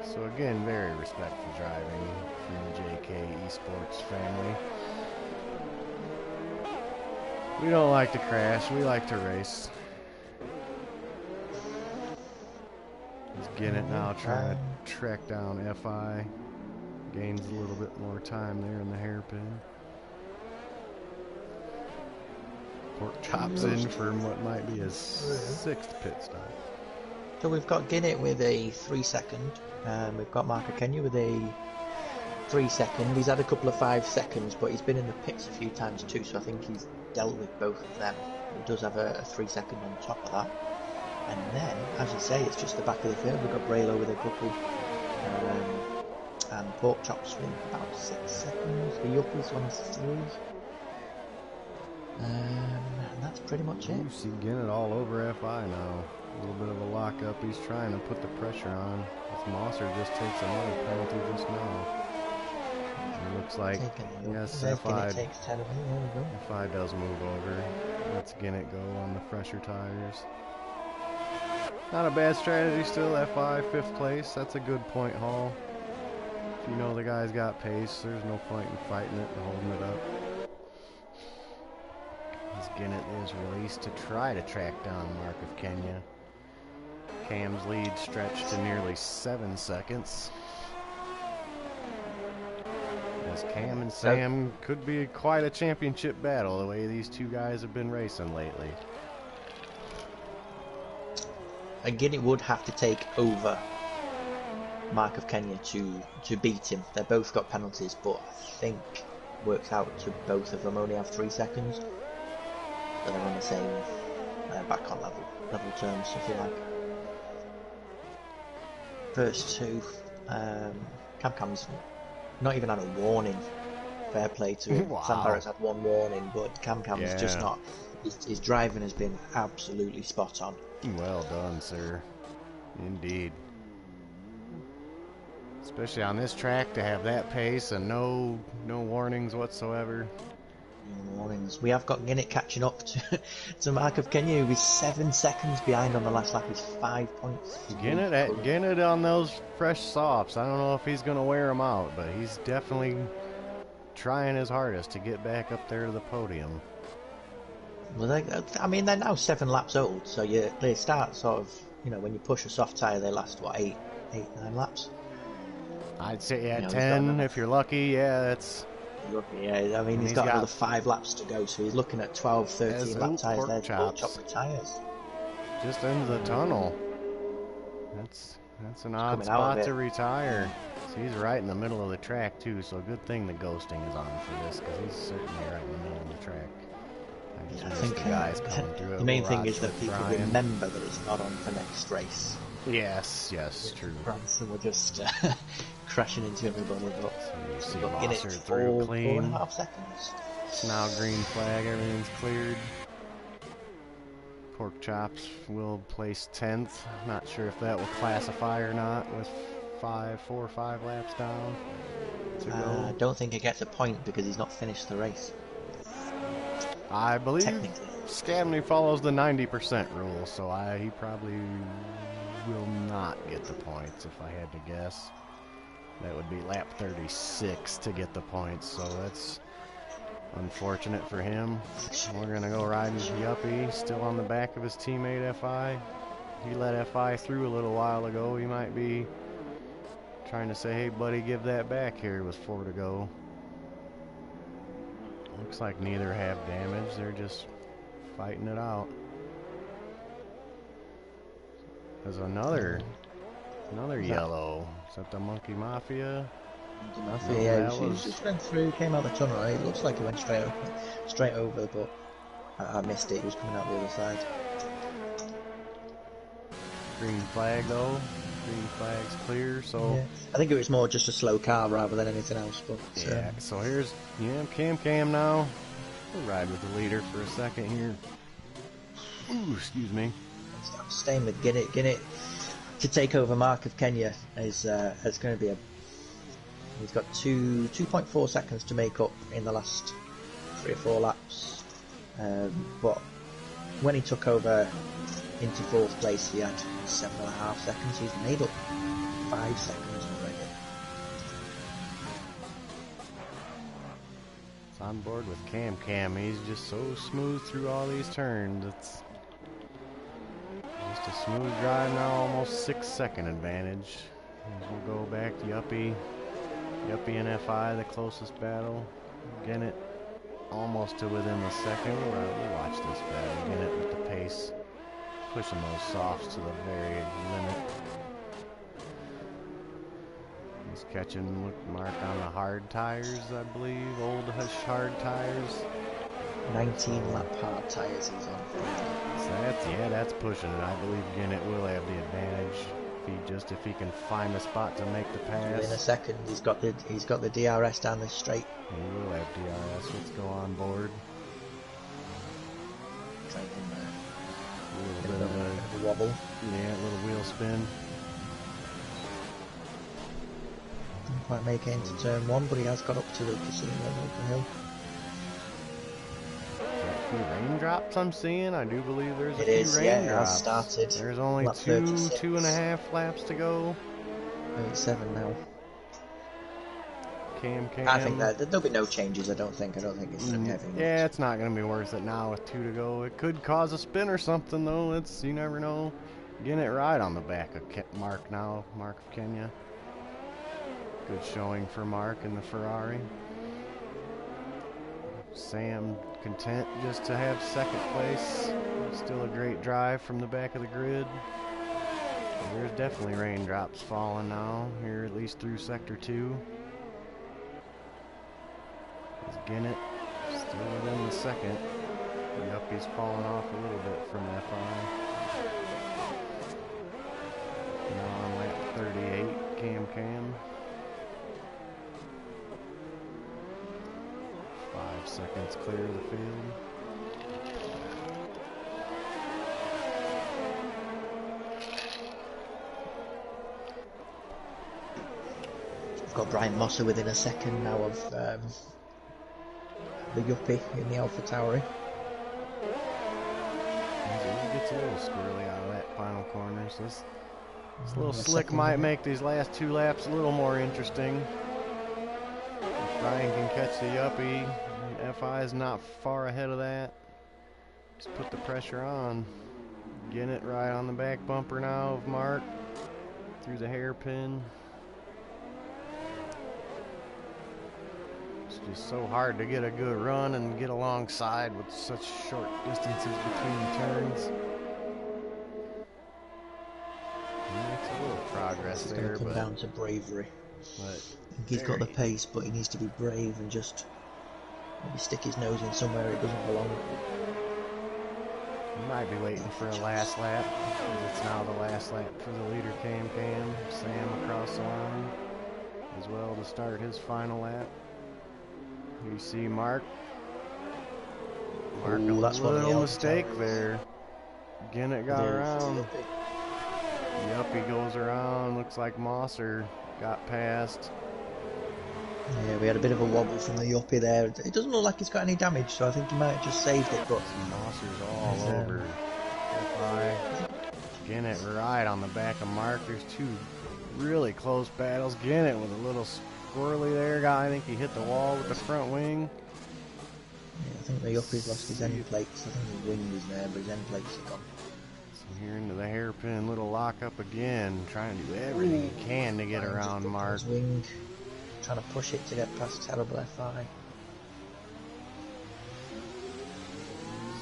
So again, very respectful driving from the JKeSports family. We don't like to crash, we like to race. He's Ginnett now trying to track down FI. Gains a little bit more time there in the hairpin. Pork chops in for what might be his 6th pit stop. So we've got Ginnett with a 3-second. We've got Marco Kenya with a 3-second. He's had a couple of 5 seconds, but he's been in the pits a few times too, so I think he's dealt with both of them. He does have a 3-second on top of that. And then, as you say, it's just the back of the field. We've got Braylo with a couple, and Pork Chops with about 6 seconds. The Yuppies on 3. And that's pretty much it. You see Ginnett all over FI now. A little bit of a lockup. He's trying to put the pressure on. This Mosser just takes another penalty just now. It looks like, yes, FI does move over. Lets Ginnett go on the fresher tires. Not a bad strategy still. FI 5th place. That's a good point haul. If you know the guy's got pace, there's no point in fighting it and holding it up. As Ginnett is released to try to track down Mark of Kenya. Cam's lead stretched to nearly 7 seconds. As Cam and Sam could be quite a championship battle the way these two guys have been racing lately. And Ginnett would have to take over Mark of Kenya to beat him. They've both got penalties, but I think works out to both of them only have 3 seconds. So they're on the same back on level terms, if you like. First two, Cam's not even had a warning. Fair play to him. Wow. Sam Barrett's had 1 warning, but Cam's just not. His driving has been absolutely spot on. Well done, sir. Indeed. Especially on this track to have that pace and no warnings whatsoever. No warnings. We have got Ginnett catching up to Mark of Kenya, who is 7 seconds behind on the last lap. He's 5 points. Ginnett on those fresh softs. I don't know if he's going to wear them out, but he's definitely trying his hardest to get back up there to the podium. Well, they're now 7 laps old, so they start sort of, when you push a soft tyre, they last, what, 8, 9 laps? I'd say, 10 if you're lucky, that's... Yeah, I mean, he's got another 5 laps to go, so he's looking at 12, 13 lap tyres there, Pork Chop with tyres. Just into the tunnel. That's an odd spot to retire. So he's right in the middle of the track, too, so good thing the ghosting is on for this, because he's certainly right in the middle of the track. I think the guys coming through the main thing is that people remember that it's not on for next race. Yes, true. Branson were just crashing into everybody, but so you see Mosser through clean. 4.5 seconds. It's now green flag, everything's cleared. Pork Chops will place 10th. Not sure if that will classify or not with 4 or 5 laps down to go. I don't think it gets a point because he's not finished the race. I believe Scabney follows the 90% rule, so he probably will not get the points if I had to guess. That would be lap 36 to get the points, so that's unfortunate for him. We're going to go riding Yuppie, still on the back of his teammate FI. He let FI through a little while ago. He might be trying to say, hey buddy, give that back here with 4 to go. Looks like neither have damage. They're just fighting it out. There's another yellow. Is that the Monkey Mafia? Yeah, he just went through, came out the tunnel. It looks like he went straight over, but I missed it. He was coming out the other side. Green flag though. green flag's clear, so... Yeah. I think it was more just a slow car rather than anything else, but... Yeah, so here's, Cam now. We'll ride with the leader for a second here. Ooh, excuse me. Staying with Guinnett. Guinnett to take over Mark of Kenya is going to be a... He's got 2.4 seconds to make up in the last 3 or 4 laps. But when he took over into 4th place, he had 7.5 seconds. He's made up 5 seconds already. It's on board with Cam. He's just so smooth through all these turns. It's just a smooth drive now, almost 6-second advantage. We'll go back to Yuppie and FI, the closest battle. Guinnett almost to within the second. We'll watch this battle. Guinnett with the pace, pushing those softs to the very limit. He's catching Mark on the hard tires, I believe. Old Hush hard tires. 19 lap hard tires he's on. So that's pushing it. I believe Guinnett will have the advantage if he can find a spot to make the pass. In a second, he's got the DRS down the straight. He will have DRS. Let's go on board. A little bit of a wobble. Yeah, a little wheel spin. Didn't quite make it into turn 1, but he has got up to the casino level of the hill. A few raindrops I'm seeing. I do believe there's a few raindrops. Yeah, it has started. There's only 2.5 laps to go. 37 now. Cam. I think that there'll be no changes. I don't think it's going to be heavy. Yeah, it's not going to be worth it now with 2 to go. It could cause a spin or something though. You never know. Getting it right on the back of Mark now. Mark of Kenya. Good showing for Mark in the Ferrari. Sam content just to have 2nd place. Still a great drive from the back of the grid. There's definitely raindrops falling now here, at least through sector 2. Guinnett still within the second. Yuppie's falling off a little bit from FI. Now on lap 38, Cam. 5 seconds clear of the field. We've got Brian Mosser within a second now of the Yuppie in the Alpha Tauri. He gets a little squirrely out of that final corner, so this little slick might make these last 2 laps a little more interesting. If Brian can catch the Yuppie, FI is not far ahead of that. Just put the pressure on. Getting it right on the back bumper now of Mark through the hairpin. It's just so hard to get a good run and get alongside with such short distances between turns. He makes a little progress It's there, going to come but down to bravery. I think he's got the pace, but he needs to be brave and just maybe stick his nose in somewhere it doesn't belong. He might be waiting for a last lap. It's now the last lap for the leader, Cam. Sam across the line as well to start his final lap. You see Mark. Mark, Ooh, that's a little mistake tires. There. Guinnett got around. Yuppie goes around. Looks like Mosser got past. Yeah, we had a bit of a wobble from the Yuppie there. It doesn't look like he's got any damage, so I think he might have just saved it, but Mosser's all over. Guinnett right on the back of Mark. There's 2 really close battles. Guinnett with a little squirrely there. I think he hit the wall with the front wing. Yeah, I think the Yuppie's lost his end plates. I think his wing was there, but his end plates are gone. So here into the hairpin, little lock up again. Trying to do everything he can to get around Mark. His wing, trying to push it to get past terrible FI.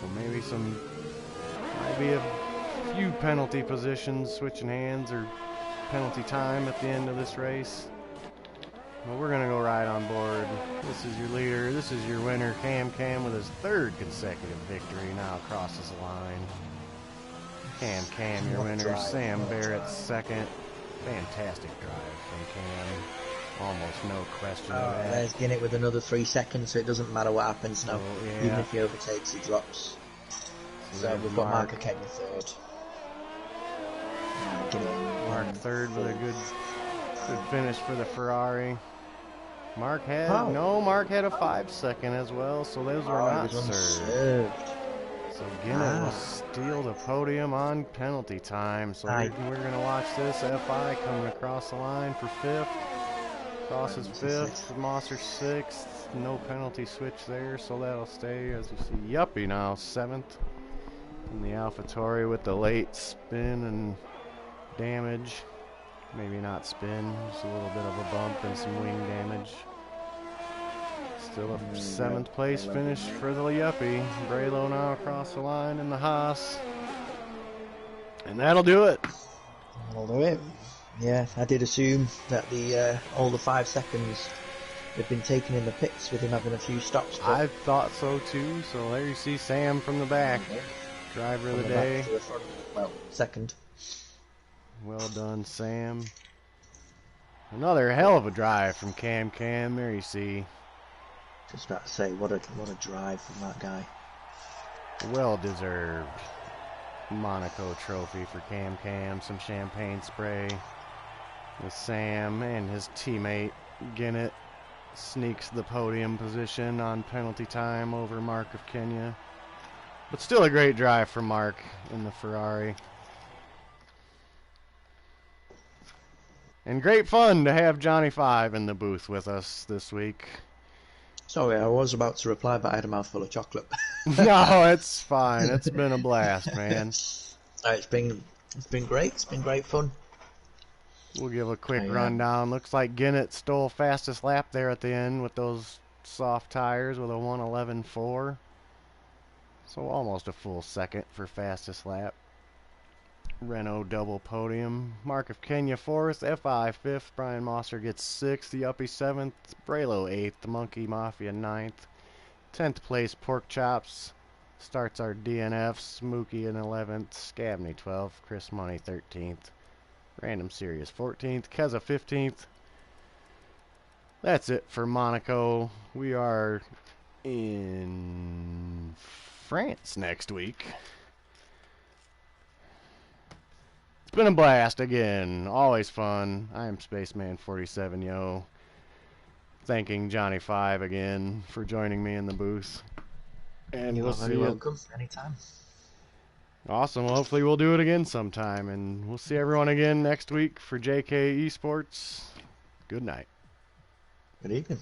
So maybe might be a few penalty positions, switching hands, or penalty time at the end of this race. Well, we're going to go right on board. This is your leader. This is your winner, Cam with his 3rd consecutive victory. Now crosses the line. Cam, your winner. Sam Barrett 2nd. Fantastic drive from Cam. Almost no question of that. There's Guinnett with another 3 seconds, so it doesn't matter what happens now. Oh, yeah. Even if he overtakes, he drops. So we've got Mark Kenya third. Mark third with a good finish for the Ferrari. Mark had a 5-second as well, so those were not served. So Guinnett will steal the podium on penalty time. So we're going to watch this. FI coming across the line for 5th. Crosses 5th, Mosser 6th. No penalty switch there, so that'll stay. As you see, Yuppie now 7th. And the AlphaTauri with the late spin and damage. Maybe not spin, just a little bit of a bump and some wing damage. Still a 7th place finish for the Yuppie. Braylo now across the line in the Haas. And that'll do it. That'll do it. Yeah, I did assume that all the 5 seconds had been taken in the pits with him having a few stops. I thought so too. So there you see Sam from the back. Driver of the day. Well, second. Well done, Sam. Another hell of a drive from Cam. There you see. Just about to say, what a drive from that guy. Well deserved Monaco trophy for Cam. Some champagne spray with Sam, and his teammate Guinnett sneaks the podium position on penalty time over Mark of Kenya. But still a great drive for Mark in the Ferrari. And great fun to have Johnny 5 in the booth with us this week. Sorry, I was about to reply, but I had a mouthful of chocolate. No, it's fine. It's been a blast, man. It's been great. It's been great fun. We'll give a quick rundown. Looks like Guinnett stole fastest lap there at the end with those soft tires with a 1:11.4. So almost a full second for fastest lap. Renault double podium. Mark of Kenya 4th, FI 5th, Brian Mosser gets 6th, the Uppie 7th, Braylo 8th, the Monkey Mafia 9th, 10th place Pork Chops starts our DNFs, Mookie in 11th, Scabney 12th, Chris Money 13th, Random Serious 14th, Keza 15th. That's it for Monaco. We are in France next week. It's been a blast again. Always fun. I am Spaceman47, yo. Thanking Johnny 5 again for joining me in the booth. And You're very welcome. Anytime. Awesome. Well, hopefully we'll do it again sometime. And we'll see everyone again next week for JKeSports. Good night. Good evening.